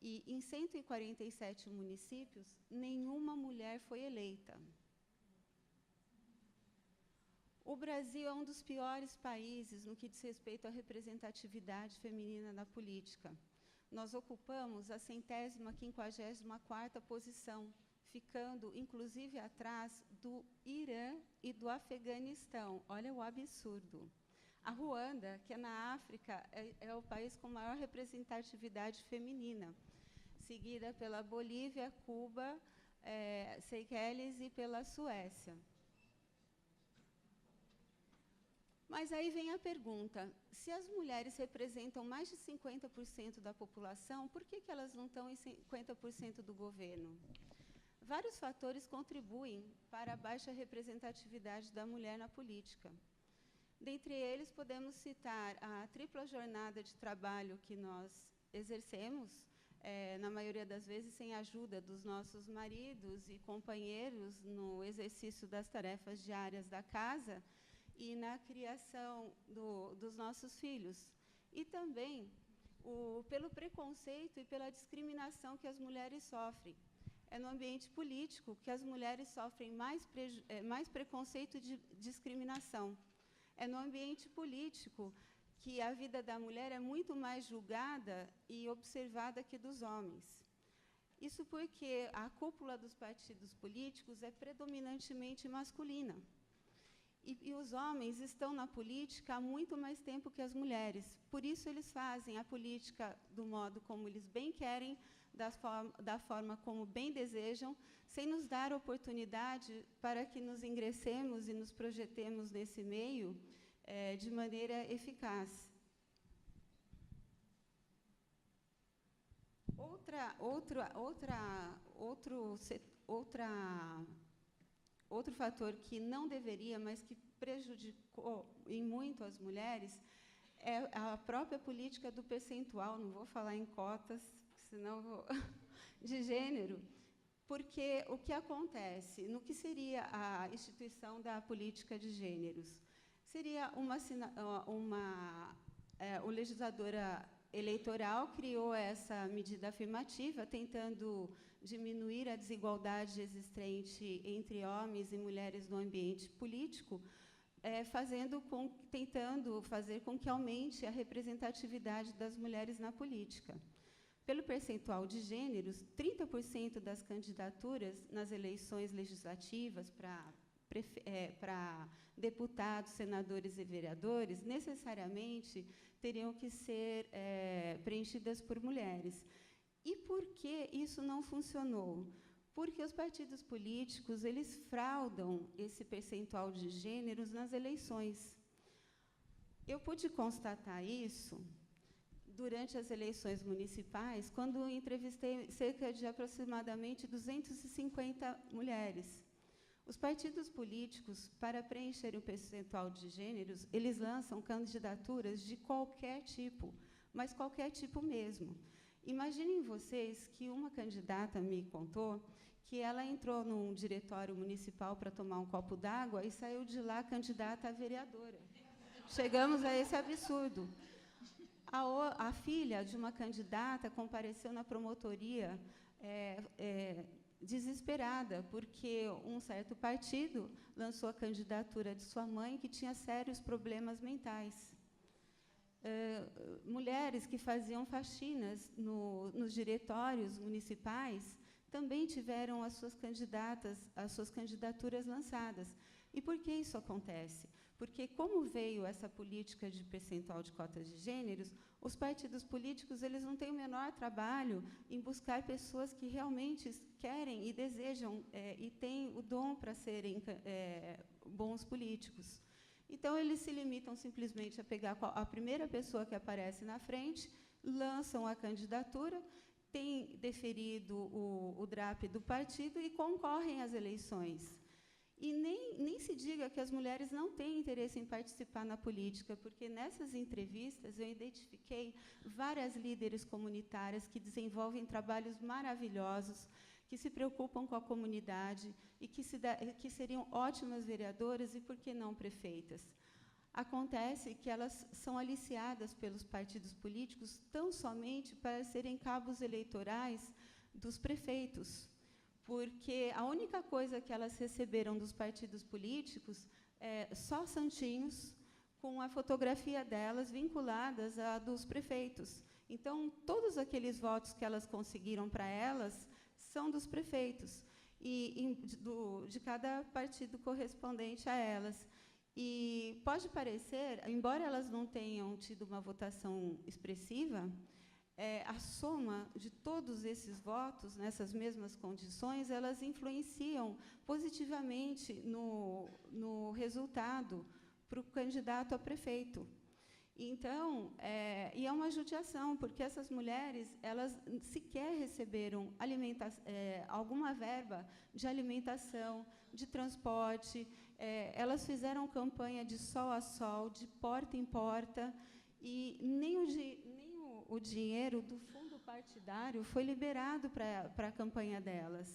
E, em 147 municípios, nenhuma mulher foi eleita. O Brasil é um dos piores países no que diz respeito à representatividade feminina na política. Nós ocupamos a 154ª posição, ficando, inclusive, atrás do Irã e do Afeganistão. Olha o absurdo. A Ruanda, que é na África, é o país com maior representatividade feminina, seguida pela Bolívia, Cuba, Seychelles e pela Suécia. Mas aí vem a pergunta, se as mulheres representam mais de 50% da população, por que elas não estão em 50% do governo? Vários fatores contribuem para a baixa representatividade da mulher na política. Dentre eles, podemos citar a tripla jornada de trabalho que nós exercemos, na maioria das vezes sem a ajuda dos nossos maridos e companheiros no exercício das tarefas diárias da casa e na criação dos nossos filhos. E também pelo preconceito e pela discriminação que as mulheres sofrem. É no ambiente político que as mulheres sofrem mais preconceito e discriminação. É no ambiente político que a vida da mulher é muito mais julgada e observada que dos homens. Isso porque a cúpula dos partidos políticos é predominantemente masculina. E os homens estão na política há muito mais tempo que as mulheres. Por isso, eles fazem a política do modo como eles bem querem, da forma como bem desejam, sem nos dar oportunidade para que nos ingressemos e nos projetemos nesse meio de maneira eficaz. Outro fator que não deveria, mas que prejudicou em muito as mulheres, é a própria política do percentual, não vou falar em cotas, senão vou de gênero, porque o que acontece, no que seria a instituição da política de gêneros? Seria o legislador eleitoral criou essa medida afirmativa, tentando diminuir a desigualdade existente entre homens e mulheres no ambiente político, tentando fazer com que aumente a representatividade das mulheres na política. Pelo percentual de gêneros, 30% das candidaturas nas eleições legislativas para deputados, senadores e vereadores, necessariamente teriam que ser preenchidas por mulheres. E por que isso não funcionou? Porque os partidos políticos eles fraudam esse percentual de gêneros nas eleições. Eu pude constatar isso durante as eleições municipais, quando entrevistei cerca de aproximadamente 250 mulheres. Os partidos políticos, para preencherem o percentual de gêneros, eles lançam candidaturas de qualquer tipo, mas qualquer tipo mesmo. Imaginem vocês que uma candidata me contou que ela entrou num diretório municipal para tomar um copo d'água e saiu de lá candidata a vereadora. Chegamos a esse absurdo. A filha de uma candidata compareceu na promotoria desesperada, porque um certo partido lançou a candidatura de sua mãe, que tinha sérios problemas mentais. Mulheres que faziam faxinas nos diretórios municipais também tiveram as suas candidaturas lançadas. E por que isso acontece? Porque, como veio essa política de percentual de cotas de gêneros, os partidos políticos eles não têm o menor trabalho em buscar pessoas que realmente querem e desejam e têm o dom para serem bons políticos. Então, eles se limitam simplesmente a pegar a primeira pessoa que aparece na frente, lançam a candidatura, têm deferido o DRAP do partido e concorrem às eleições. E nem se diga que as mulheres não têm interesse em participar na política, porque nessas entrevistas eu identifiquei várias líderes comunitárias que desenvolvem trabalhos maravilhosos, que se preocupam com a comunidade e que seriam ótimas vereadoras e, por que não, prefeitas. Acontece que elas são aliciadas pelos partidos políticos tão somente para serem cabos eleitorais dos prefeitos, porque a única coisa que elas receberam dos partidos políticos é só santinhos com a fotografia delas vinculadas à dos prefeitos. Então, todos aqueles votos que elas conseguiram para elas são dos prefeitos, de cada partido correspondente a elas. E pode parecer, embora elas não tenham tido uma votação expressiva, a soma de todos esses votos, nessas mesmas condições, elas influenciam positivamente no resultado para o candidato a prefeito. Então, e é uma judiação, porque essas mulheres elas sequer receberam alguma verba de alimentação, de transporte, elas fizeram campanha de sol a sol, de porta em porta, e nem o dinheiro do fundo partidário foi liberado para a campanha delas.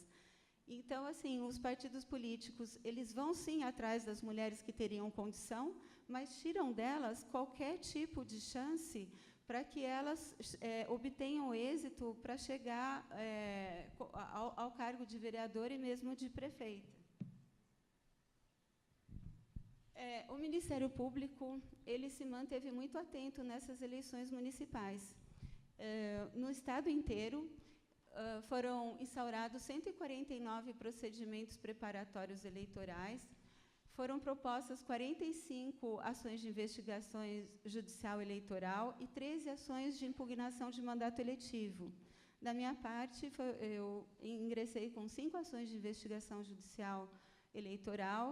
Então, assim, os partidos políticos eles vão, sim, atrás das mulheres que teriam condição, mas tiram delas qualquer tipo de chance para que elas obtenham êxito para chegar ao cargo de vereadora e mesmo de prefeita. O Ministério Público ele se manteve muito atento nessas eleições municipais. No estado inteiro, foram instaurados 149 procedimentos preparatórios eleitorais, foram propostas 45 ações de investigação judicial eleitoral e 13 ações de impugnação de mandato eletivo. Da minha parte, eu ingressei com 5 ações de investigação judicial eleitoral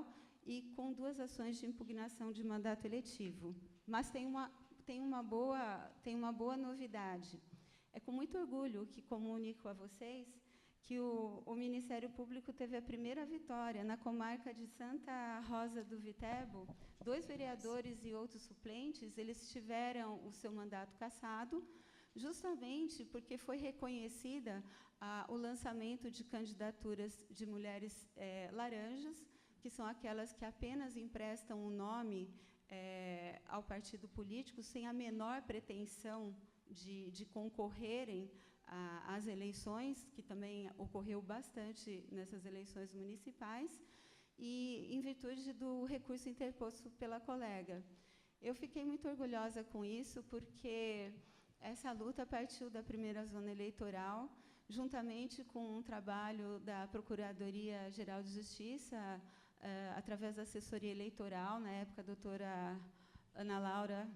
e com 2 ações de impugnação de mandato eletivo. Mas tem uma boa novidade. É com muito orgulho que comunico a vocês que o Ministério Público teve a primeira vitória na comarca de Santa Rosa do Viterbo. 2 vereadores e outros suplentes, eles tiveram o seu mandato cassado, justamente porque foi reconhecida o lançamento de candidaturas de mulheres laranjas, que são aquelas que apenas emprestam um nome ao partido político, sem a menor pretensão de concorrerem às eleições, que também ocorreu bastante nessas eleições municipais, e em virtude do recurso interposto pela colega. Eu fiquei muito orgulhosa com isso, porque essa luta partiu da primeira zona eleitoral, juntamente com um trabalho da Procuradoria-Geral de Justiça, através da assessoria eleitoral, na época, a doutora Ana Laura,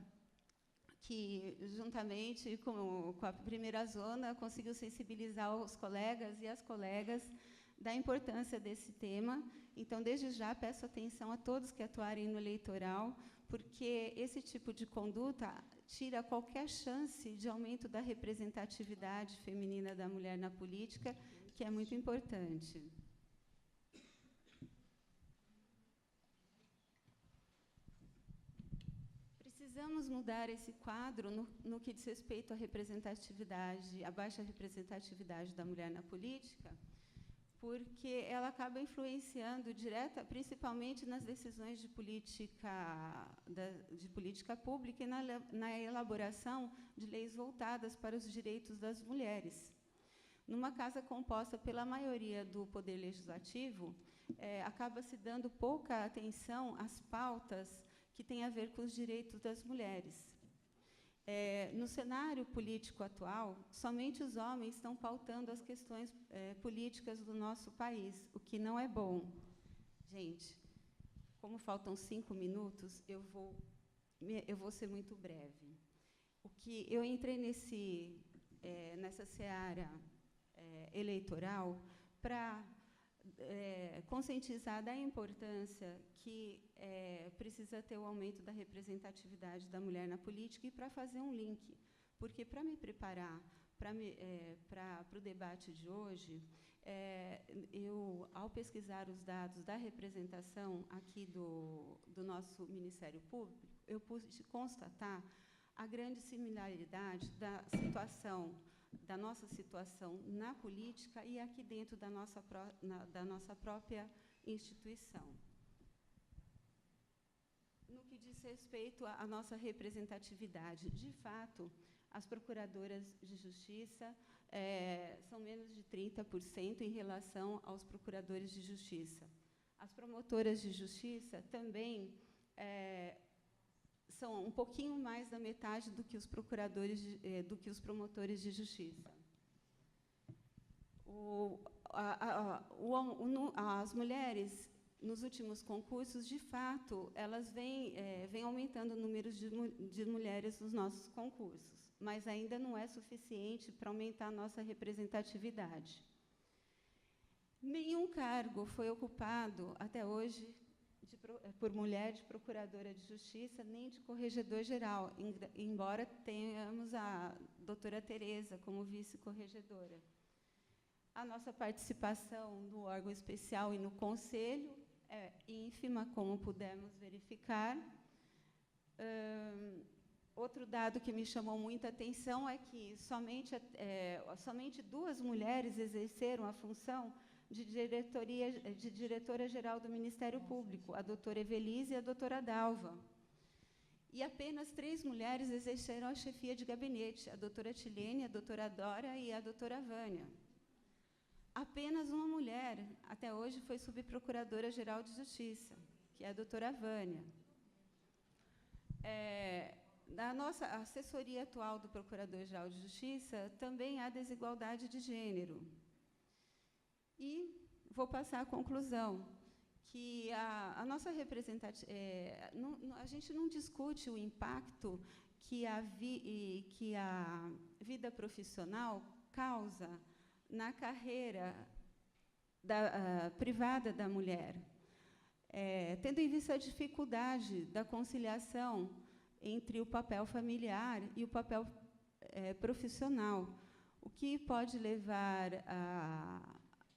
que, juntamente com a primeira zona, conseguiu sensibilizar os colegas e as colegas da importância desse tema. Então, desde já, peço atenção a todos que atuarem no eleitoral, porque esse tipo de conduta tira qualquer chance de aumento da representatividade feminina da mulher na política, que é muito importante. Precisamos mudar esse quadro no que diz respeito à representatividade, à baixa representatividade da mulher na política, porque ela acaba influenciando principalmente nas decisões de política pública e na elaboração de leis voltadas para os direitos das mulheres. Numa casa composta pela maioria do Poder Legislativo, acaba se dando pouca atenção às pautas que têm a ver com os direitos das mulheres. No cenário político atual, somente os homens estão pautando as questões políticas do nosso país, o que não é bom. Gente, como faltam 5 minutos, eu vou ser muito breve. Eu entrei nessa seara eleitoral para conscientizar da importância que precisa ter o aumento da representatividade da mulher na política e para fazer um link, porque, para me preparar para o debate de hoje, ao pesquisar os dados da representação aqui do nosso Ministério Público, eu pude constatar a grande similaridade da nossa situação na política e aqui dentro da nossa própria instituição. No que diz respeito à nossa representatividade, de fato, as procuradoras de justiça são menos de 30% em relação aos procuradores de justiça. As promotoras de justiça também são um pouquinho mais da metade do que os promotores de justiça. As mulheres, nos últimos concursos, de fato, elas vêm aumentando o número de mulheres nos nossos concursos, mas ainda não é suficiente para aumentar a nossa representatividade. Nenhum cargo foi ocupado, até hoje, por mulher de procuradora de justiça, nem de corregedor-geral, embora tenhamos a doutora Tereza como vice-corregedora. A nossa participação no órgão especial e no conselho é ínfima, como pudemos verificar. Outro dado que me chamou muita atenção é que somente 2 mulheres exerceram a função de diretora-geral do Ministério Público, a doutora Evelise e a doutora Dalva. E apenas 3 mulheres exerceram a chefia de gabinete, a doutora Tilene, a doutora Dora e a doutora Vânia. Apenas uma mulher, até hoje, foi subprocuradora-geral de Justiça, que é a doutora Vânia. Na nossa assessoria atual do Procurador-Geral de Justiça, também há desigualdade de gênero. E vou passar à conclusão, que a nossa representatividade... a gente não discute o impacto que a vida profissional causa na carreira privada da mulher, tendo em vista a dificuldade da conciliação entre o papel familiar e o papel profissional, o que pode levar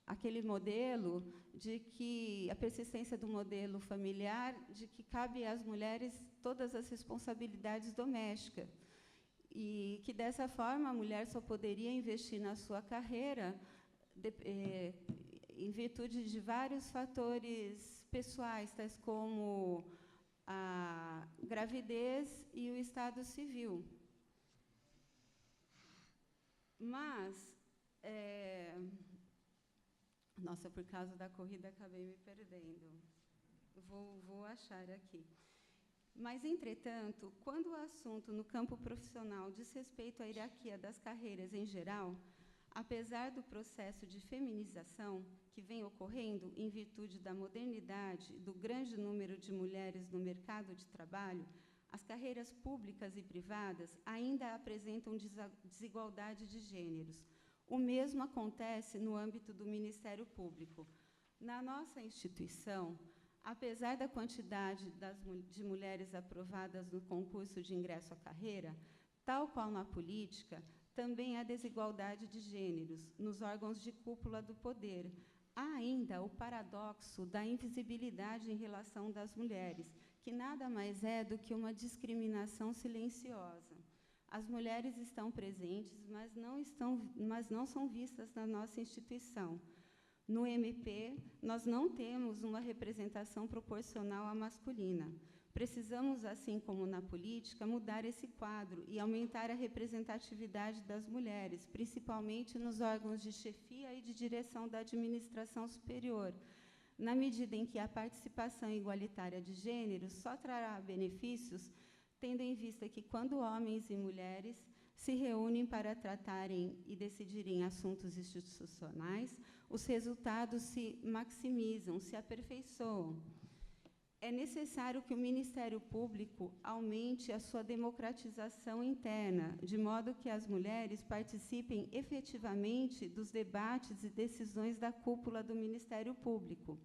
aquele modelo de que a persistência do modelo familiar, de que cabe às mulheres todas as responsabilidades domésticas, e que, dessa forma, a mulher só poderia investir na sua carreira em virtude de vários fatores pessoais, tais como a gravidez e o estado civil. Mas, nossa, por causa da corrida, acabei me perdendo. Vou achar aqui. Mas, entretanto, quando o assunto no campo profissional diz respeito à hierarquia das carreiras em geral, apesar do processo de feminização que vem ocorrendo em virtude da modernidade, do grande número de mulheres no mercado de trabalho, as carreiras públicas e privadas ainda apresentam desigualdade de gêneros. O mesmo acontece no âmbito do Ministério Público. Na nossa instituição, apesar da quantidade de mulheres aprovadas no concurso de ingresso à carreira, tal qual na política, também há desigualdade de gêneros nos órgãos de cúpula do poder. Há ainda o paradoxo da invisibilidade em relação das mulheres, que nada mais é do que uma discriminação silenciosa. As mulheres estão presentes, mas não são vistas na nossa instituição. No MP, nós não temos uma representação proporcional à masculina. Precisamos, assim como na política, mudar esse quadro e aumentar a representatividade das mulheres, principalmente nos órgãos de chefia e de direção da administração superior, na medida em que a participação igualitária de gêneros só trará benefícios, tendo em vista que, quando homens e mulheres se reúnem para tratarem e decidirem assuntos institucionais, os resultados se maximizam, se aperfeiçoam. É necessário que o Ministério Público aumente a sua democratização interna, de modo que as mulheres participem efetivamente dos debates e decisões da cúpula do Ministério Público.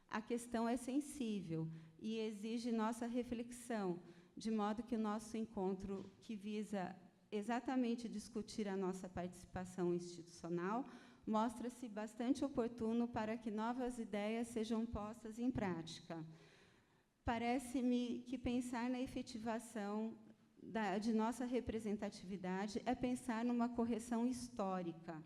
A questão é sensível e exige nossa reflexão, de modo que o nosso encontro, que visa exatamente discutir a nossa participação institucional, mostra-se bastante oportuno para que novas ideias sejam postas em prática. Parece-me que pensar na efetivação de nossa representatividade é pensar numa correção histórica,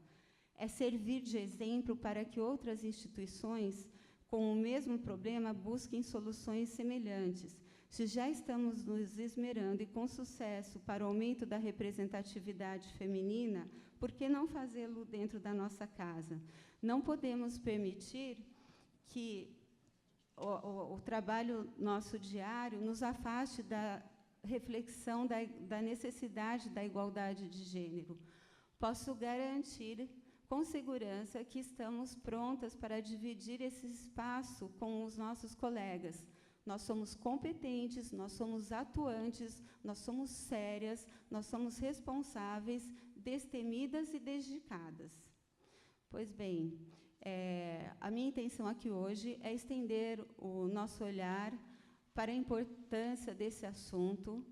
é servir de exemplo para que outras instituições com o mesmo problema busquem soluções semelhantes. Se já estamos nos esmerando e com sucesso para o aumento da representatividade feminina, por que não fazê-lo dentro da nossa casa? Não podemos permitir que o trabalho nosso diário nos afaste da reflexão da necessidade da igualdade de gênero. Posso garantir com segurança que estamos prontas para dividir esse espaço com os nossos colegas. Nós somos competentes, nós somos atuantes, nós somos sérias, nós somos responsáveis, destemidas e dedicadas. Pois bem, a minha intenção aqui hoje é estender o nosso olhar para a importância desse assunto,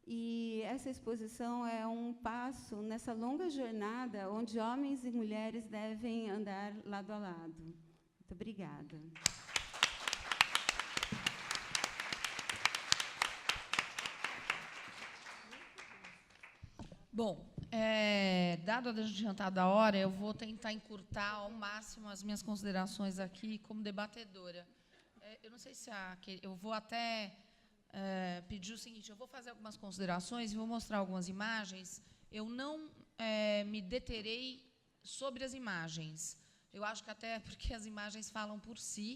e essa exposição é um passo nessa longa jornada onde homens e mulheres devem andar lado a lado. Muito obrigada.
Bom, dado a adiantado a hora, eu vou tentar encurtar ao máximo as minhas considerações aqui como debatedora. Eu não sei se eu vou até pedir o seguinte: eu vou fazer algumas considerações e vou mostrar algumas imagens. Eu não me deterei sobre as imagens. Eu acho que até porque as imagens falam por si.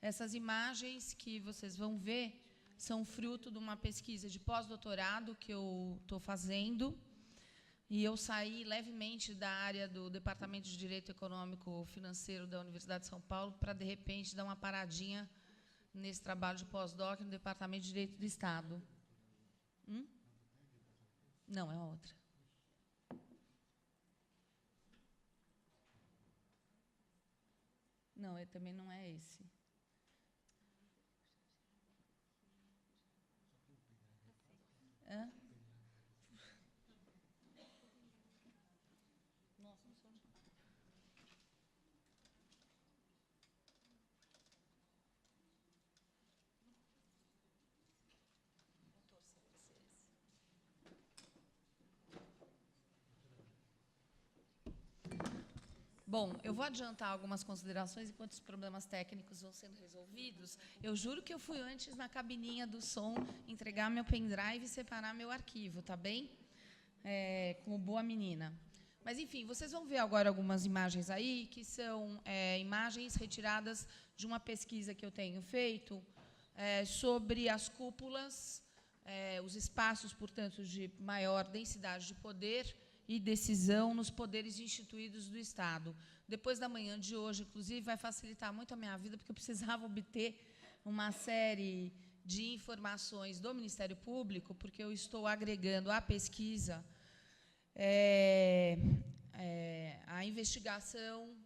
Essas imagens que vocês vão ver são fruto de uma pesquisa de pós-doutorado que eu estou fazendo. E eu saí levemente da área do Departamento de Direito Econômico Financeiro da Universidade de São Paulo para, de repente, dar uma paradinha nesse trabalho de pós-doc no Departamento de Direito do Estado. Não, é outra. Não, também não é esse. Nossa. Bom, eu vou adiantar algumas considerações enquanto os problemas técnicos vão sendo resolvidos. Eu juro que eu fui antes na cabininha do som entregar meu pendrive e separar meu arquivo, tá bem? Como boa menina. Mas, enfim, vocês vão ver agora algumas imagens aí, que são imagens retiradas de uma pesquisa que eu tenho feito sobre as cúpulas, os espaços, portanto, de maior densidade de poder e decisão nos poderes instituídos do Estado. Depois da manhã de hoje, inclusive, vai facilitar muito a minha vida, porque eu precisava obter uma série de informações do Ministério Público, porque eu estou agregando à pesquisa a investigação,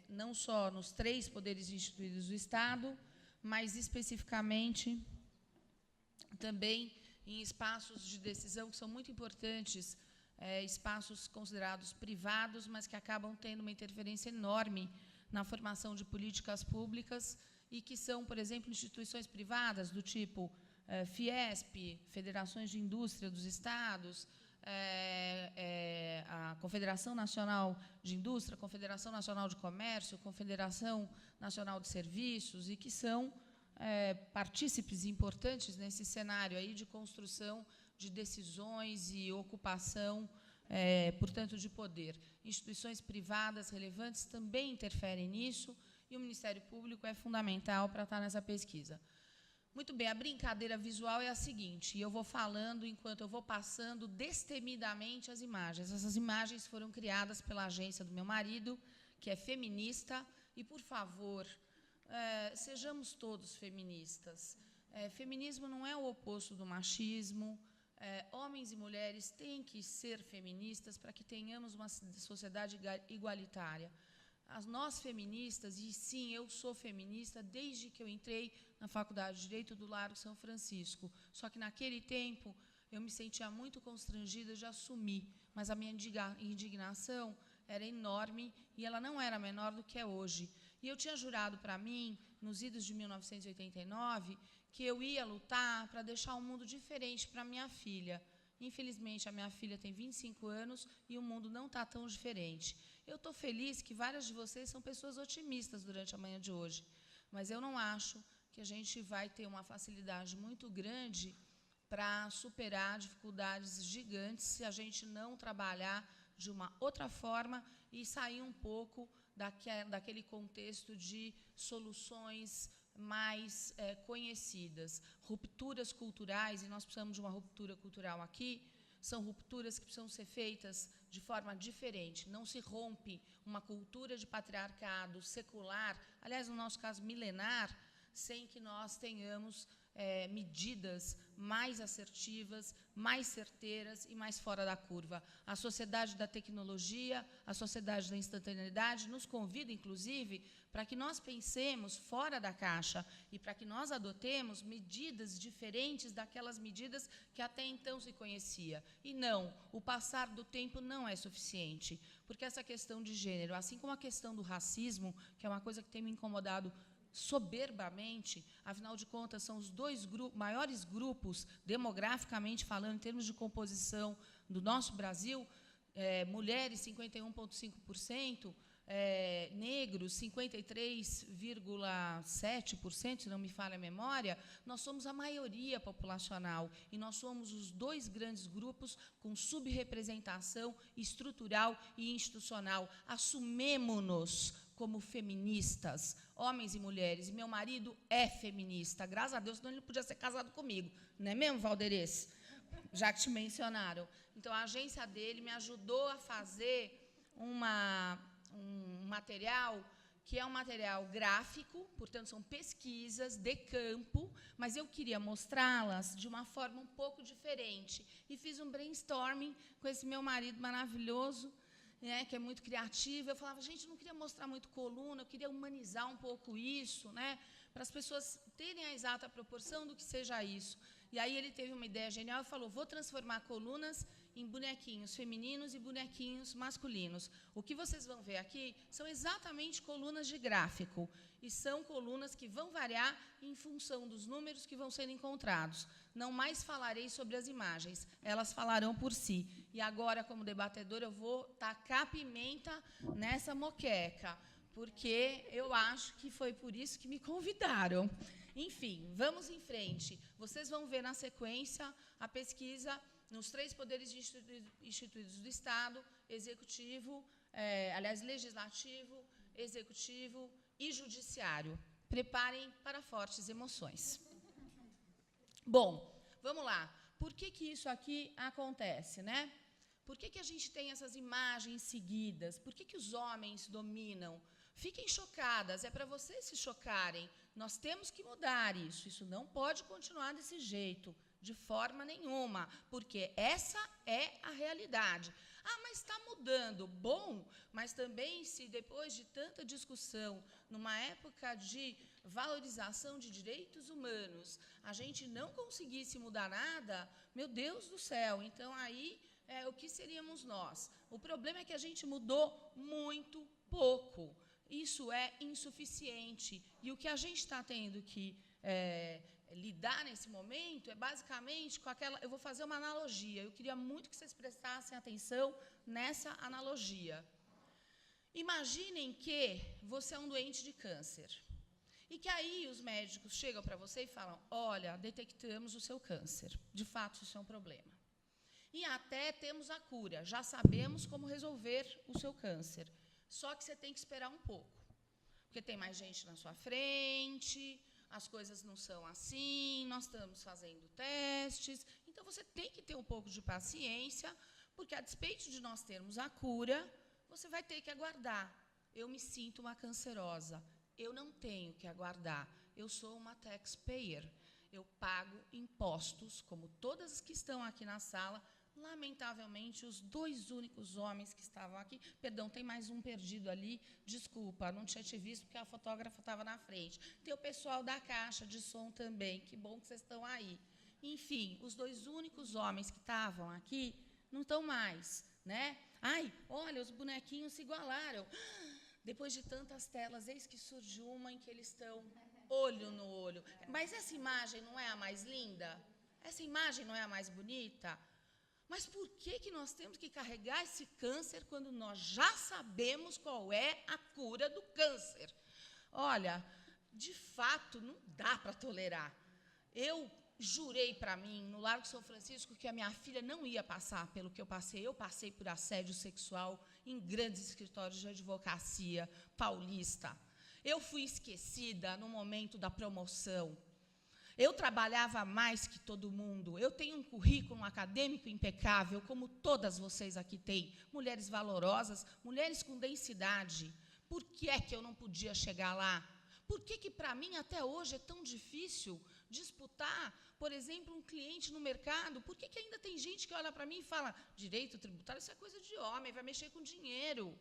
não só nos 3 poderes instituídos do Estado, mas especificamente também em espaços de decisão que são muito importantes, espaços considerados privados, mas que acabam tendo uma interferência enorme na formação de políticas públicas e que são, por exemplo, instituições privadas do tipo Fiesp, Federações de Indústria dos Estados, a Confederação Nacional de Indústria, Confederação Nacional de Comércio, Confederação Nacional de Serviços, e que são partícipes importantes nesse cenário aí de construção de decisões e ocupação, portanto, de poder. Instituições privadas relevantes também interferem nisso, e o Ministério Público é fundamental para estar nessa pesquisa. Muito bem, a brincadeira visual é a seguinte, e eu vou falando enquanto eu vou passando destemidamente as imagens. Essas imagens foram criadas pela agência do meu marido, que é feminista, e, por favor, sejamos todos feministas. Feminismo não é o oposto do machismo. Homens e mulheres têm que ser feministas para que tenhamos uma sociedade igualitária. Nós feministas, e sim, eu sou feminista desde que eu entrei na Faculdade de Direito do Largo São Francisco. Só que naquele tempo eu me sentia muito constrangida de assumir, mas a minha indignação era enorme e ela não era menor do que é hoje. E eu tinha jurado para mim, nos idos de 1989, que eu ia lutar para deixar um mundo diferente para minha filha. Infelizmente, a minha filha tem 25 anos e o mundo não está tão diferente. Eu estou feliz que várias de vocês são pessoas otimistas durante a manhã de hoje, mas eu não acho que a gente vai ter uma facilidade muito grande para superar dificuldades gigantes se a gente não trabalhar de uma outra forma e sair um pouco daquele contexto de soluções mais conhecidas. Rupturas culturais, e nós precisamos de uma ruptura cultural aqui, são rupturas que precisam ser feitas de forma diferente. Não se rompe uma cultura de patriarcado secular, aliás, no nosso caso, milenar, sem que nós tenhamos medidas mais assertivas, mais certeiras e mais fora da curva. A sociedade da tecnologia, a sociedade da instantaneidade nos convida, inclusive, para que nós pensemos fora da caixa e para que nós adotemos medidas diferentes daquelas medidas que até então se conhecia. E não, o passar do tempo não é suficiente, porque essa questão de gênero, assim como a questão do racismo, que é uma coisa que tem me incomodado soberbamente, afinal de contas, são os 2 maiores grupos, demograficamente falando, em termos de composição do nosso Brasil, mulheres, 51,5%, negros, 53,7%, se não me falha a memória. Nós somos a maioria populacional e nós somos os 2 grandes grupos com subrepresentação estrutural e institucional. Assumemo-nos como feministas, homens e mulheres. E meu marido é feminista, graças a Deus, senão ele não podia ser casado comigo. Não é mesmo, Valderez? Já que te mencionaram. Então, a agência dele me ajudou a fazer um material que é um material gráfico, portanto, são pesquisas de campo, mas eu queria mostrá-las de uma forma um pouco diferente. E fiz um brainstorming com esse meu marido maravilhoso, que é muito criativo. Eu falava, gente, eu não queria mostrar muito coluna, eu queria humanizar um pouco isso, para as pessoas terem a exata proporção do que seja isso. E aí ele teve uma ideia genial e falou, vou transformar colunas em bonequinhos femininos e bonequinhos masculinos. O que vocês vão ver aqui são exatamente colunas de gráfico, e são colunas que vão variar em função dos números que vão sendo encontrados. Não mais falarei sobre as imagens, elas falarão por si. E agora, como debatedora, eu vou tacar pimenta nessa moqueca, porque eu acho que foi por isso que me convidaram. Enfim, vamos em frente. Vocês vão ver na sequência a pesquisa nos 3 poderes instituídos do Estado, executivo, legislativo, executivo e judiciário. Preparem para fortes emoções. Bom, vamos lá. Por que isso aqui acontece, né? Por que a gente tem essas imagens seguidas? Por que os homens dominam? Fiquem chocadas, é para vocês se chocarem. Nós temos que mudar isso. Isso não pode continuar desse jeito, de forma nenhuma, porque essa é a realidade. Ah, mas está mudando. Bom, mas também se depois de tanta discussão, numa época de valorização de direitos humanos, a gente não conseguisse mudar nada, meu Deus do céu, então aí o que seríamos nós? O problema é que a gente mudou muito pouco. Isso é insuficiente. E o que a gente está tendo que lidar nesse momento é basicamente com aquela... Eu vou fazer uma analogia. Eu queria muito que vocês prestassem atenção nessa analogia. Imaginem que você é um doente de câncer. E que aí os médicos chegam para você e falam, olha, detectamos o seu câncer. De fato, isso é um problema. E até temos a cura. Já sabemos como resolver o seu câncer. Só que você tem que esperar um pouco. Porque tem mais gente na sua frente, as coisas não são assim, nós estamos fazendo testes. Então, você tem que ter um pouco de paciência, porque, a despeito de nós termos a cura, você vai ter que aguardar. Eu me sinto uma cancerosa. Eu não tenho que aguardar. Eu sou uma taxpayer. Eu pago impostos, como todas as que estão aqui na sala. Lamentavelmente, os 2 únicos homens que estavam aqui... Perdão, tem mais um perdido ali. Desculpa, não tinha te visto porque a fotógrafa estava na frente. Tem o pessoal da caixa de som também. Que bom que vocês estão aí. Enfim, os 2 únicos homens que estavam aqui não estão mais, né? Ai, olha, os bonequinhos se igualaram. Depois de tantas telas, eis que surge uma em que eles estão olho no olho. Mas essa imagem não é a mais linda? Essa imagem não é a mais bonita? Mas por que nós temos que carregar esse câncer quando nós já sabemos qual é a cura do câncer? Olha, de fato, não dá para tolerar. Eu jurei para mim, no Largo São Francisco, que a minha filha não ia passar pelo que eu passei. Eu passei por assédio sexual em grandes escritórios de advocacia paulista. Eu fui esquecida no momento da promoção. Eu trabalhava mais que todo mundo. Eu tenho um currículo acadêmico impecável, como todas vocês aqui têm. Mulheres valorosas, mulheres com densidade. Por que é que eu não podia chegar lá? Por que para mim até hoje é tão difícil disputar, por exemplo, um cliente no mercado? Por que ainda tem gente que olha para mim e fala, direito tributário, isso é coisa de homem, vai mexer com dinheiro?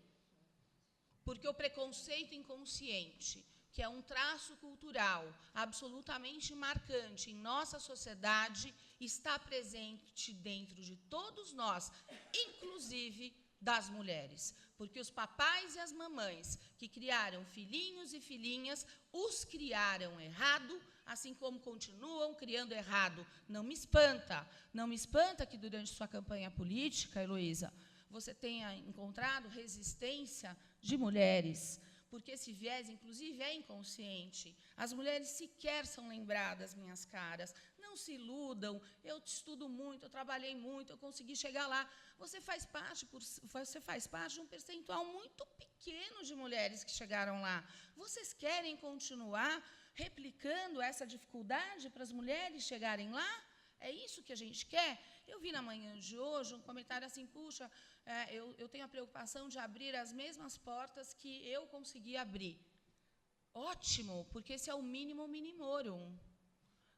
Porque o preconceito inconsciente, que é um traço cultural absolutamente marcante em nossa sociedade, está presente dentro de todos nós, inclusive das mulheres. Porque os papais e as mamães que criaram filhinhos e filhinhas, os criaram errado, assim como continuam criando errado. Não me espanta que durante sua campanha política, Heloísa, você tenha encontrado resistência de mulheres, porque esse viés, inclusive, é inconsciente. As mulheres sequer são lembradas, minhas caras. Não se iludam, eu estudo muito, eu trabalhei muito, eu consegui chegar lá. Você faz parte de um percentual muito pequeno de mulheres que chegaram lá. Vocês querem continuar replicando essa dificuldade para as mulheres chegarem lá? É isso que a gente quer? Eu vi na manhã de hoje um comentário assim, puxa, eu tenho a preocupação de abrir as mesmas portas que eu consegui abrir. Ótimo, porque esse é o mínimo minimorum.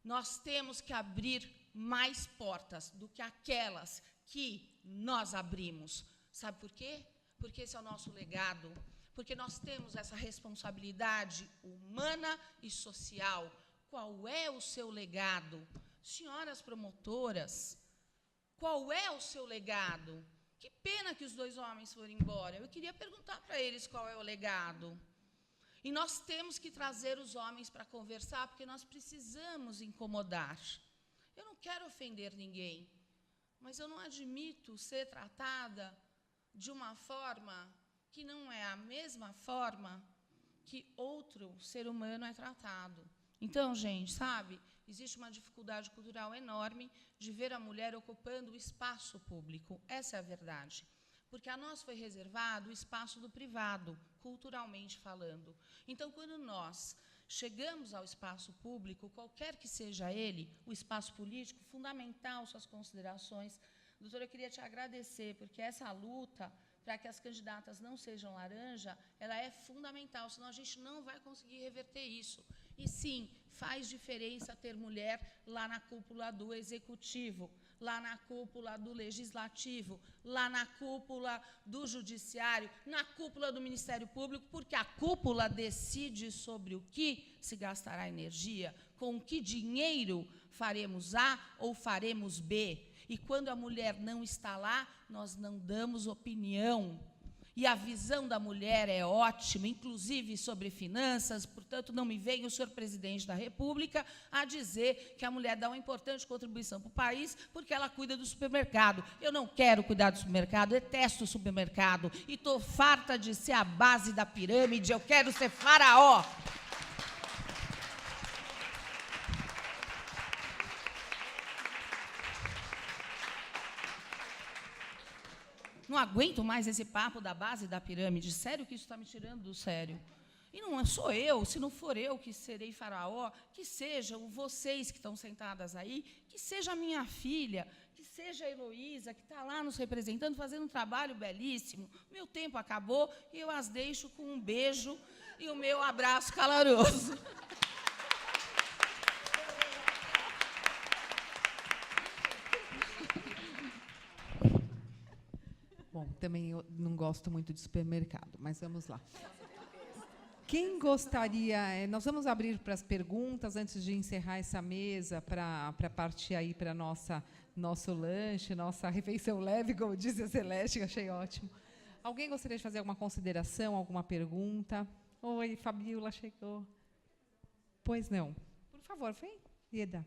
Nós temos que abrir mais portas do que aquelas que nós abrimos. Sabe por quê? Porque esse é o nosso legado. Porque nós temos essa responsabilidade humana e social. Qual é o seu legado? Senhoras promotoras, qual é o seu legado? Que pena que os 2 homens foram embora. Eu queria perguntar para eles qual é o legado. E nós temos que trazer os homens para conversar, porque nós precisamos incomodar. Eu não quero ofender ninguém, mas eu não admito ser tratada de uma forma que não é a mesma forma que outro ser humano é tratado. Então, gente, sabe, existe uma dificuldade cultural enorme de ver a mulher ocupando o espaço público. Essa é a verdade. Porque a nós foi reservado o espaço do privado, culturalmente falando. Então, quando nós chegamos ao espaço público, qualquer que seja ele, o espaço político, fundamental suas considerações. Doutora, eu queria te agradecer, porque essa luta para que as candidatas não sejam laranja, ela é fundamental, senão a gente não vai conseguir reverter isso. E sim, faz diferença ter mulher lá na cúpula do executivo, lá na cúpula do legislativo, lá na cúpula do judiciário, na cúpula do Ministério Público, porque a cúpula decide sobre o que se gastará energia, com que dinheiro faremos A ou faremos B. E quando a mulher não está lá, nós não damos opinião. E a visão da mulher é ótima, inclusive sobre finanças, portanto, não me venha o senhor presidente da República a dizer que a mulher dá uma importante contribuição para o país porque ela cuida do supermercado. Eu não quero cuidar do supermercado, detesto o supermercado e estou farta de ser a base da pirâmide, eu quero ser faraó. Não aguento mais esse papo da base da pirâmide. Sério que isso está me tirando do sério. E não sou eu, se não for eu que serei faraó, que sejam vocês que estão sentadas aí, que seja a minha filha, que seja a Heloísa, que está lá nos representando, fazendo um trabalho belíssimo. Meu tempo acabou e eu as deixo com um beijo e o meu abraço caloroso.
Bom, também eu não gosto muito de supermercado, mas vamos lá. Quem gostaria... nós vamos abrir para as perguntas antes de encerrar essa mesa, para partir aí para nosso lanche, nossa refeição leve, como diz a Celeste, que achei ótimo. Alguém gostaria de fazer alguma consideração, alguma pergunta? Oi, Fabiola chegou. Pois não. Por favor, vem, Ieda.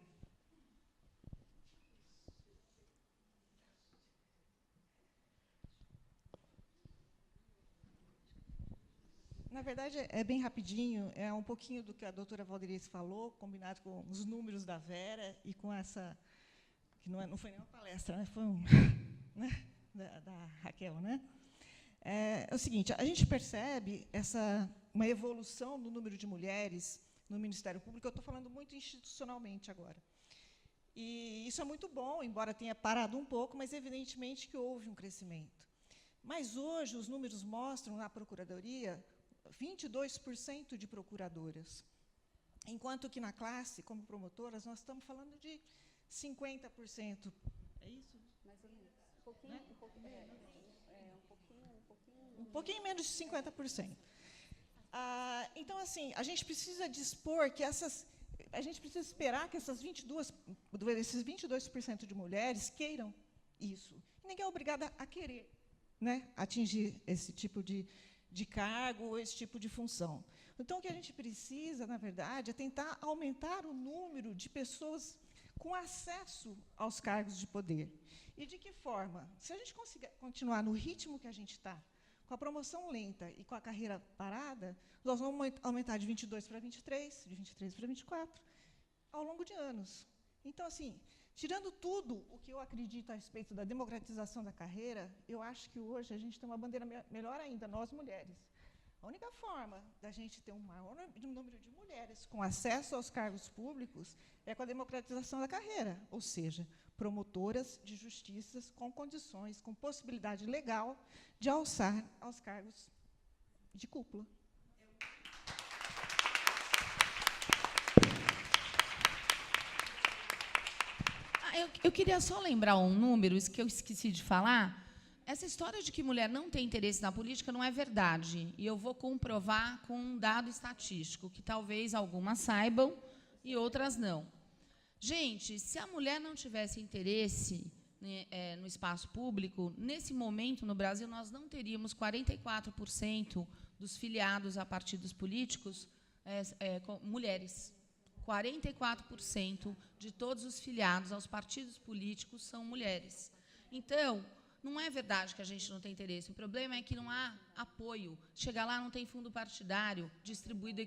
Na verdade, é bem rapidinho, é um pouquinho do que a doutora Valderice falou, combinado com os números da Vera e com essa, que não foi nem uma palestra, né, foi né, da Raquel. Né? É o seguinte, a gente percebe uma evolução no número de mulheres no Ministério Público, eu estou falando muito institucionalmente agora. E isso é muito bom, embora tenha parado um pouco, mas evidentemente que houve um crescimento. Mas hoje os números mostram na Procuradoria 22% de procuradoras, enquanto que na classe, como promotoras, nós estamos falando de 50%. É isso?
Mais ou menos.
Um pouquinho menos de 50%. Então, assim, a gente precisa dispor que a gente precisa esperar que esses 22% de mulheres queiram isso. Ninguém é obrigada a querer, né, atingir esse tipo de cargo, esse tipo de função. Então, o que a gente precisa, na verdade, é tentar aumentar o número de pessoas com acesso aos cargos de poder. E de que forma? Se a gente conseguir continuar no ritmo que a gente está, com a promoção lenta e com a carreira parada, nós vamos aumentar de 22 para 23, de 23 para 24, ao longo de anos. Então, assim, tirando tudo o que eu acredito a respeito da democratização da carreira, eu acho que hoje a gente tem uma bandeira melhor ainda, nós mulheres. A única forma da gente ter um maior número de mulheres com acesso aos cargos públicos é com a democratização da carreira, ou seja, promotoras de justiças com condições, com possibilidade legal de alçar aos cargos de cúpula.
Eu queria só lembrar um número que eu esqueci de falar. Essa história de que mulher não tem interesse na política não é verdade. E eu vou comprovar com um dado estatístico, que talvez algumas saibam e outras não. Gente, se a mulher não tivesse interesse no espaço público, nesse momento, no Brasil, nós não teríamos 44% dos filiados a partidos políticos mulheres. 44% de todos os filiados aos partidos políticos são mulheres. Então, não é verdade que a gente não tem interesse. O problema é que não há apoio. Chegar lá não tem fundo partidário distribuído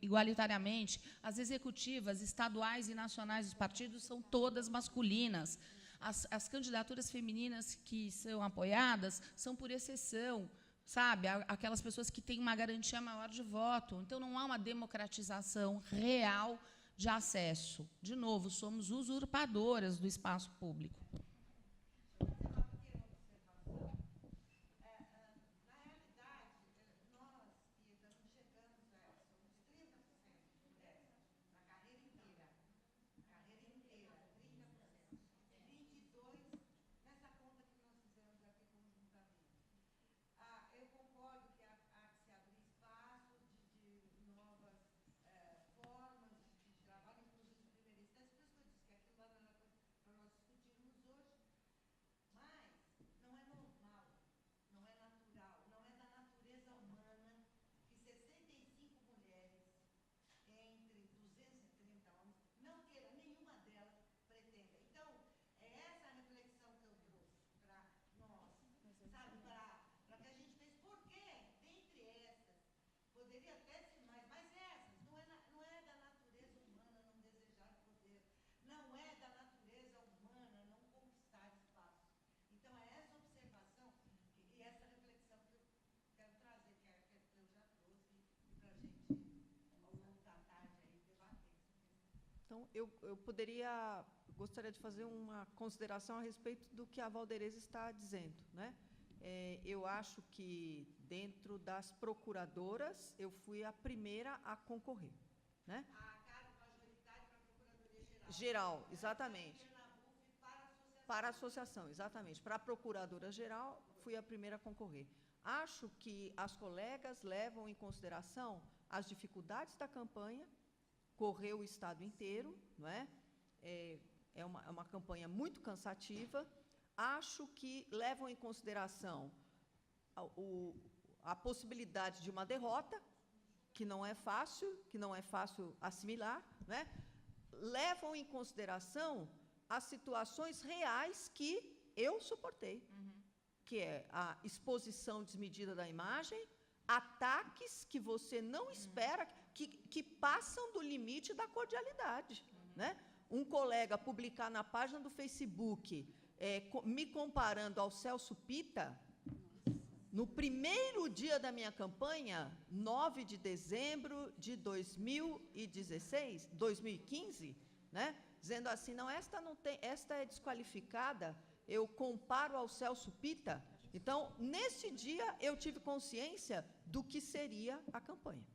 igualitariamente. As executivas estaduais e nacionais dos partidos são todas masculinas. As candidaturas femininas que são apoiadas são por exceção, sabe? Aquelas pessoas que têm uma garantia maior de voto. Então, não há uma democratização real de acesso. De novo, somos usurpadoras do espaço público.
Então, eu gostaria de fazer uma consideração a respeito do que a Valdereza está dizendo, né? Eu acho que, dentro das procuradoras, eu fui a primeira a concorrer, né? A cargo majoritário para a Procuradoria Geral. Geral, exatamente. Para a associação, exatamente. Para a Procuradora-Geral, fui a primeira a concorrer. Acho que as colegas levam em consideração as dificuldades da campanha, correr o Estado inteiro, não é? É uma campanha muito cansativa. Acho que levam em consideração a possibilidade de uma derrota, que não é fácil assimilar, não é? Levam em consideração as situações reais que eu suportei, que é a exposição desmedida da imagem, ataques que você não espera, que passam do limite da cordialidade, né? Um colega publicar na página do Facebook, me comparando ao Celso Pitta, no primeiro dia da minha campanha, 9 de dezembro de 2015, né? Dizendo assim, não, esta é desqualificada, eu comparo ao Celso Pitta. Então, nesse dia, eu tive consciência do que seria a campanha.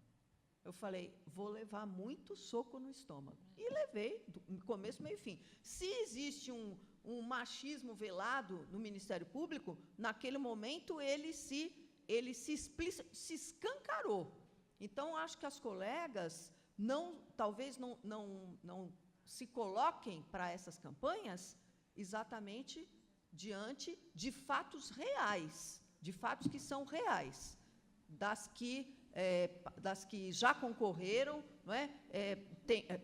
Eu falei, vou levar muito soco no estômago. E levei, do começo, meio e fim. Se existe um machismo velado no Ministério Público, naquele momento ele se escancarou. Então, acho que as colegas talvez não se coloquem para essas campanhas exatamente diante de fatos reais, de fatos que são reais, das que já concorreram, não é?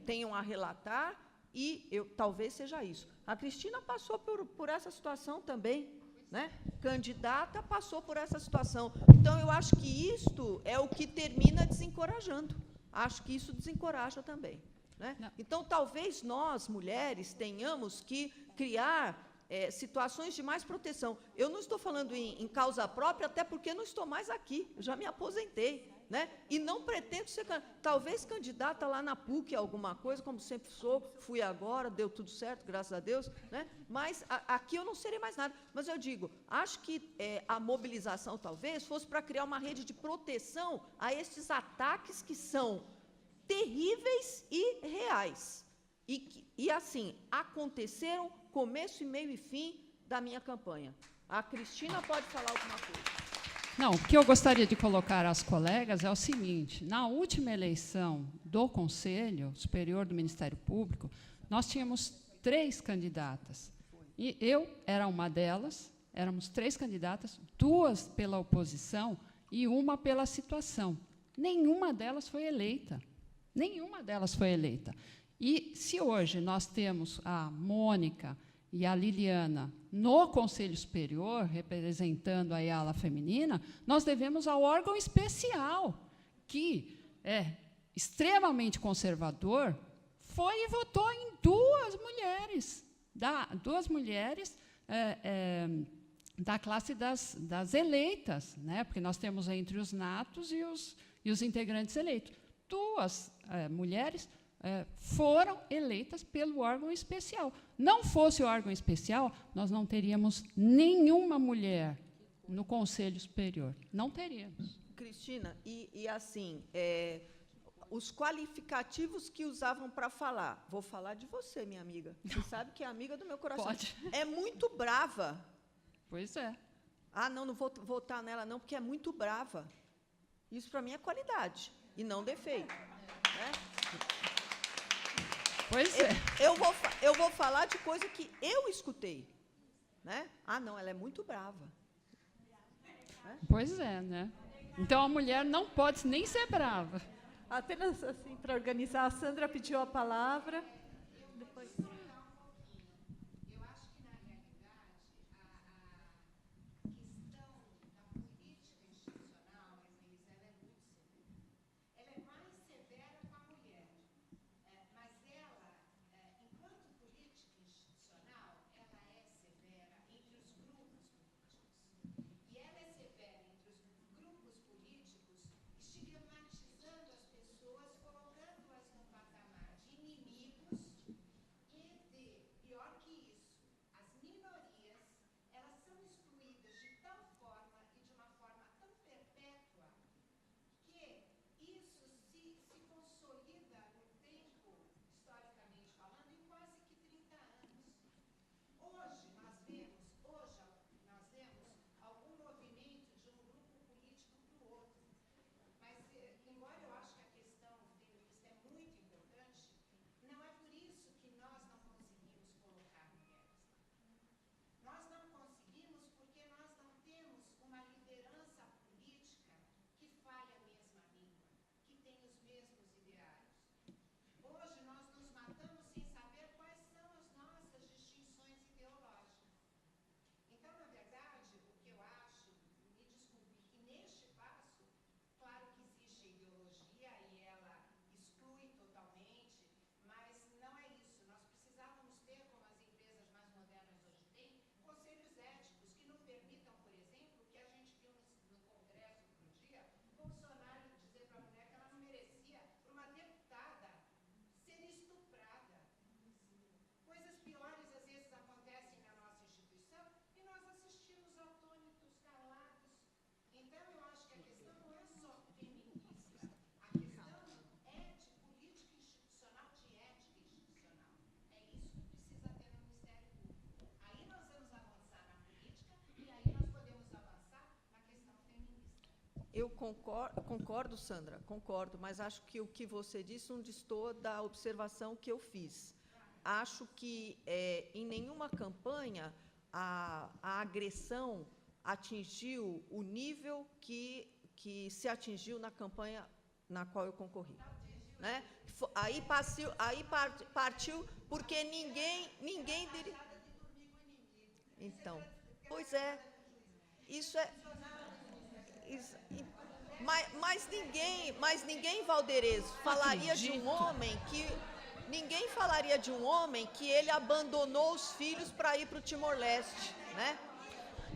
Tenham a relatar, e talvez seja isso. A Cristina passou por essa situação também, né? Candidata passou por essa situação. Então, eu acho que isto é o que termina desencorajando. Acho que isso desencoraja também, né? Então, talvez nós, mulheres, tenhamos que criar situações de mais proteção. Eu não estou falando em causa própria, até porque não estou mais aqui, eu já me aposentei, né? E não pretendo ser, talvez, candidata lá na PUC, alguma coisa, como sempre sou, fui agora, deu tudo certo, graças a Deus, né? Mas aqui eu não serei mais nada. Mas eu digo, acho que a mobilização, talvez, fosse para criar uma rede de proteção a estes ataques que são terríveis e reais. E assim, aconteceram começo, meio e fim da minha campanha. A Cristina pode falar alguma coisa.
Não, o que eu gostaria de colocar às colegas é o seguinte: na última eleição do Conselho Superior do Ministério Público, nós tínhamos 3 candidatas. E eu era uma delas, éramos 3 candidatas, 2 pela oposição e 1 pela situação. Nenhuma delas foi eleita. Nenhuma delas foi eleita. E se hoje nós temos a Mônica e a Liliana no Conselho Superior, representando aí a ala feminina, nós devemos ao órgão especial, que é extremamente conservador, foi e votou em duas mulheres da classe das eleitas, né? Porque nós temos entre os natos e os integrantes eleitos. Duas mulheres foram eleitas pelo órgão especial. Não fosse o órgão especial, nós não teríamos nenhuma mulher no Conselho Superior. Não teríamos.
Cristina, e assim, os qualificativos que usavam para falar. Vou falar de você, minha amiga. Você sabe que é amiga do meu coração.
Pode.
É muito brava.
Pois é.
Ah, não vou votar nela, não, porque é muito brava. Isso, para mim, é qualidade, e não defeito. Né?
Pois é.
Eu vou falar de coisa que eu escutei. Né? Ah, não, ela é muito brava.
Pois é, né? Então, a mulher não pode nem ser brava.
Apenas assim, para organizar, a Sandra pediu a palavra. Depois...
Eu concordo, Sandra, concordo, mas acho que o que você disse não destoa da observação que eu fiz. Acho que, em nenhuma campanha, a agressão atingiu o nível que se atingiu na campanha na qual eu concorri. Né? Aí partiu porque ninguém Então, pois é, isso é... Mas ninguém, Valderez, falaria de um homem que... Ninguém falaria de um homem que ele abandonou os filhos para ir para o Timor-Leste, né?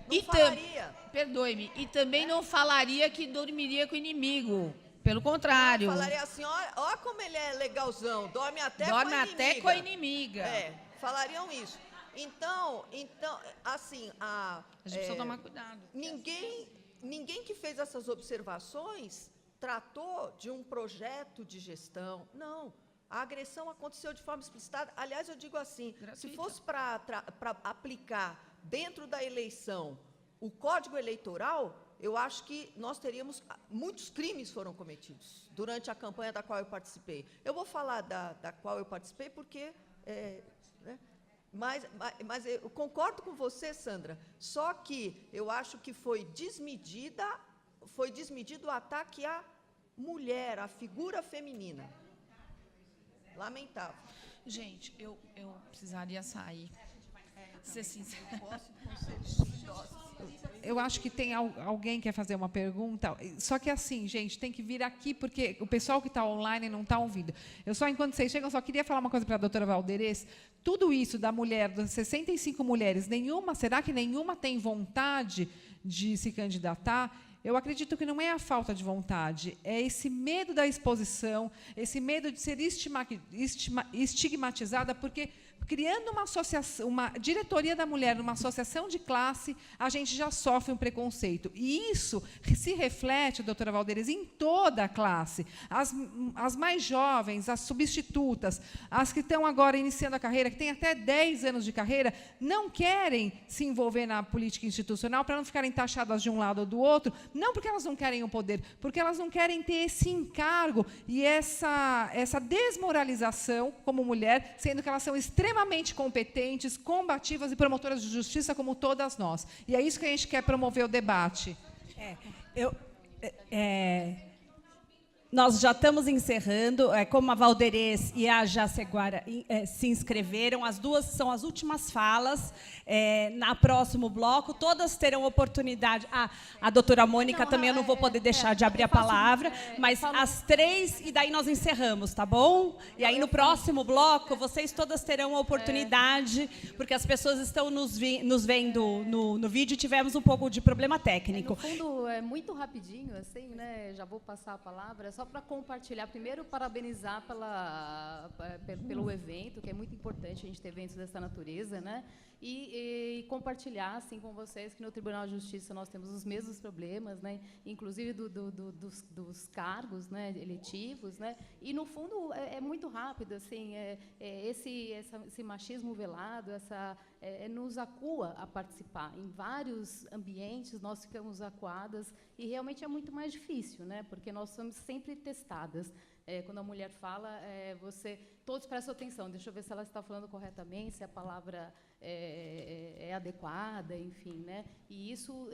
Não falaria.
Perdoe-me, e também não falaria que dormiria com o inimigo. Pelo contrário.
Falaria assim, ó como ele é legalzão, dorme até
com a inimiga.
Falariam isso. Então, assim...
A gente precisa tomar cuidado.
Ninguém que fez essas observações tratou de um projeto de gestão. Não. A agressão aconteceu de forma explicitada. Aliás, eu digo assim, gratuita. Se fosse para aplicar dentro da eleição o Código Eleitoral, eu acho que nós teríamos... Muitos crimes foram cometidos durante a campanha da qual eu participei. Eu vou falar da qual eu participei porque... né? Mas eu concordo com você, Sandra, só que eu acho que foi desmedido o ataque à mulher, à figura feminina. Lamentável.
Gente, eu precisaria sair. ser sincera.
Eu acho que tem alguém que quer fazer uma pergunta. Só que assim, gente, tem que vir aqui, porque o pessoal que está online não está ouvindo. Eu só, enquanto vocês chegam, só queria falar uma coisa para a doutora Valderez. Tudo isso da mulher, das 65 mulheres, será que nenhuma tem vontade de se candidatar? Eu acredito que não é a falta de vontade, é esse medo da exposição, esse medo de ser estigmatizada, porque criando uma associação, uma diretoria da mulher, numa associação de classe, a gente já sofre um preconceito. E isso se reflete, doutora Valderez, em toda a classe. As mais jovens, as substitutas, as que estão agora iniciando a carreira, que têm até 10 anos de carreira, não querem se envolver na política institucional para não ficarem taxadas de um lado ou do outro, não porque elas não querem o poder, porque elas não querem ter esse encargo e essa desmoralização como mulher, sendo que elas são extremamente competentes, combativas e promotoras de justiça como todas nós. E é isso que a gente quer promover o debate.
Nós já estamos encerrando, como a Valderez e a Jaceguara se inscreveram, as duas são as últimas falas. Na próximo bloco, todas terão oportunidade. A doutora Mônica também eu não vou poder deixar de abrir a palavra, mas as 3, e daí nós encerramos, tá bom? E aí, no próximo bloco, vocês todas terão a oportunidade, porque as pessoas estão nos vendo no vídeo e tivemos um pouco de problema técnico.
No fundo, é muito rapidinho, assim, né? Já vou passar a palavra, só para compartilhar. Primeiro, parabenizar pelo evento, que é muito importante a gente ter eventos dessa natureza, né? E compartilhar assim com vocês que no Tribunal de Justiça nós temos os mesmos problemas, né? Inclusive dos cargos, né, eletivos, né? E no fundo é muito rápido, assim, esse machismo velado, nos acua a participar. Em vários ambientes nós ficamos acuadas e realmente é muito mais difícil, né? Porque nós somos sempre testadas. Quando a mulher fala, todos prestam atenção. Deixa eu ver se ela está falando corretamente, se a palavra é adequada, enfim, né? E isso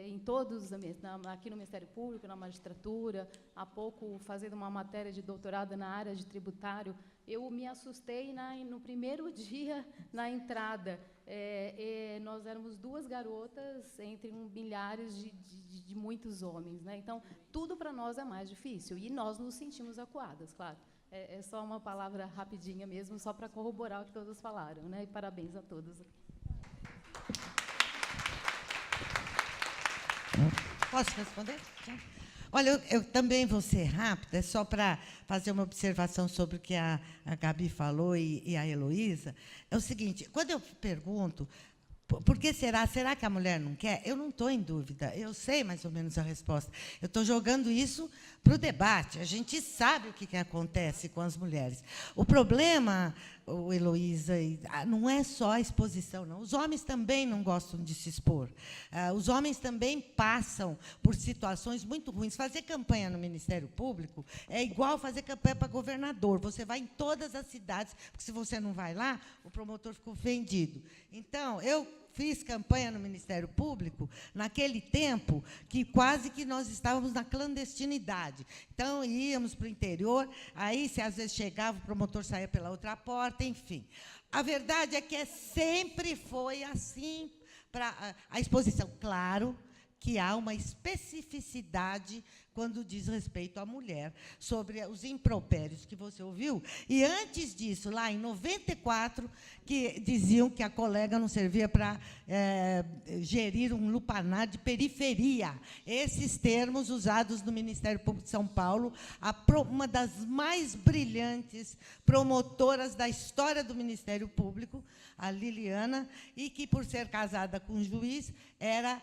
em todos os ambientes, aqui no Ministério Público, na magistratura. Há pouco, fazendo uma matéria de doutorado na área de tributário, eu me assustei no primeiro dia na entrada. Nós éramos 2 garotas entre milhares de muitos homens, né? Então, tudo para nós é mais difícil. E nós nos sentimos acuadas, claro. É só uma palavra rapidinha mesmo, só para corroborar o que todos falaram, né? E parabéns a todos.
Posso responder? Olha, eu também vou ser rápida, é só para fazer uma observação sobre o que a Gabi falou e a Heloísa. É o seguinte, quando eu pergunto, por que será? Será que a mulher não quer? Eu não estou em dúvida, eu sei mais ou menos a resposta. Eu estou jogando isso para o debate. A gente sabe o que acontece com as mulheres. O problema, Heloísa, não é só a exposição, não. Os homens também não gostam de se expor. Os homens também passam por situações muito ruins. Fazer campanha no Ministério Público é igual fazer campanha para governador. Você vai em todas as cidades, porque se você não vai lá, o promotor fica ofendido. Então, eu fiz campanha no Ministério Público naquele tempo que quase que nós estávamos na clandestinidade. Então, íamos para o interior, aí, se às vezes chegava, o promotor saía pela outra porta, enfim. A verdade é que sempre foi assim para a exposição. Claro que há uma especificidade quando diz respeito à mulher, sobre os impropérios que você ouviu. E, antes disso, lá em 94, que diziam que a colega não servia para gerir um lupanar de periferia. Esses termos usados no Ministério Público de São Paulo, uma das mais brilhantes promotoras da história do Ministério Público, a Liliana, e que, por ser casada com um juiz, era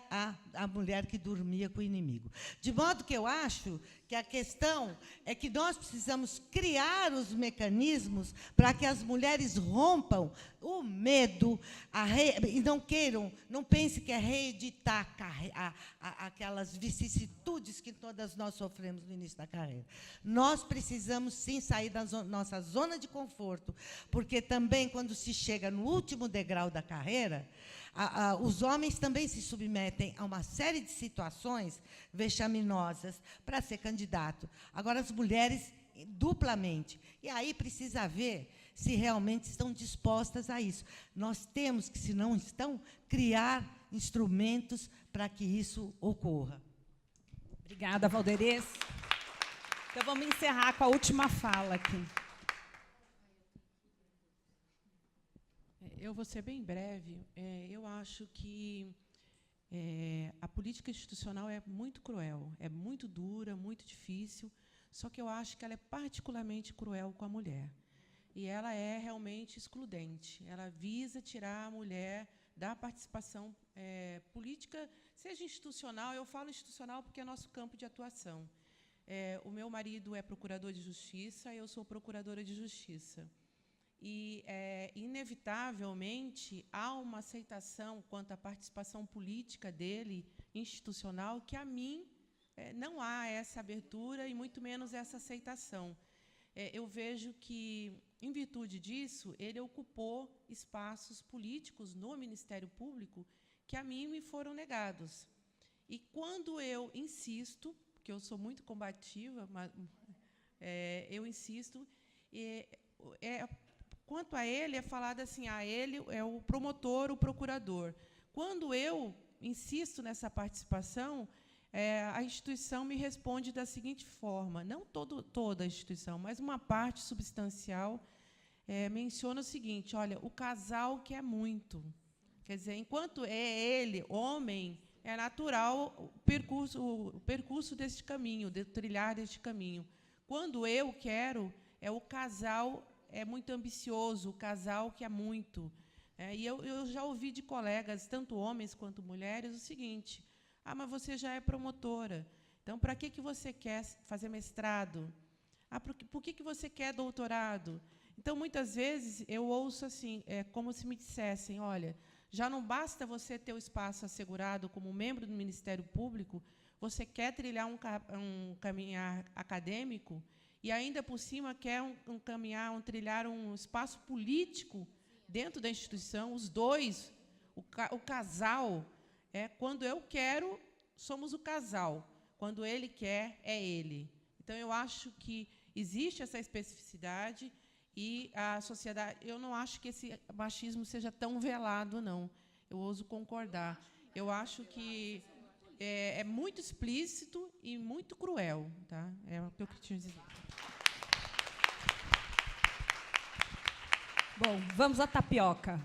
a mulher que dormia com o inimigo. De modo que eu acho que a questão é que nós precisamos criar os mecanismos para que as mulheres rompam o medo e não pense que é reeditar aquelas vicissitudes que todas nós sofremos no início da carreira. Nós precisamos, sim, sair da nossa zona de conforto, porque também, quando se chega no último degrau da carreira, os homens também se submetem a uma série de situações vexaminosas para ser candidato. Agora, as mulheres, duplamente. E aí precisa ver se realmente estão dispostas a isso. Nós temos que, se não estão, criar instrumentos para que isso ocorra.
Obrigada, Valderez. Então, vamos encerrar com a última fala aqui.
Eu vou ser bem breve. Eu acho que a política institucional é muito cruel, é muito dura, muito difícil, só que eu acho que ela é particularmente cruel com a mulher. E ela é realmente excludente. Ela visa tirar a mulher da participação política, seja institucional. Eu falo institucional porque é nosso campo de atuação. O meu marido é procurador de justiça, eu sou procuradora de justiça. E, inevitavelmente, há uma aceitação quanto à participação política dele, institucional, que, a mim, não há essa abertura e, muito menos, essa aceitação. Eu vejo que, em virtude disso, ele ocupou espaços políticos no Ministério Público que, a mim, me foram negados. E, quando eu insisto, porque eu sou muito combativa, mas, eu insisto, quanto a ele, é falado assim, ele é o promotor, o procurador. Quando eu insisto nessa participação, a instituição me responde da seguinte forma, não toda a instituição, mas uma parte substancial menciona o seguinte, olha, o casal quer muito. Quer dizer, enquanto ele, homem, é natural o percurso deste caminho, de trilhar deste caminho. Quando eu quero, o casal é muito ambicioso, o casal quer muito. E eu já ouvi de colegas, tanto homens quanto mulheres, o seguinte, mas você já é promotora, então, para que você quer fazer mestrado? Por que você quer doutorado? Então, muitas vezes, eu ouço assim, como se me dissessem, olha, já não basta você ter o espaço assegurado como membro do Ministério Público, você quer trilhar um caminhar acadêmico e, ainda por cima, quer trilhar um espaço político dentro da instituição, os dois, o casal. Quando eu quero, somos o casal. Quando ele quer, é ele. Então, eu acho que existe essa especificidade e a sociedade... Eu não acho que esse machismo seja tão velado, não. Eu ouso concordar. Eu acho que é muito explícito e muito cruel. Tá? É o que eu queria dizer.
Bom, vamos à tapioca.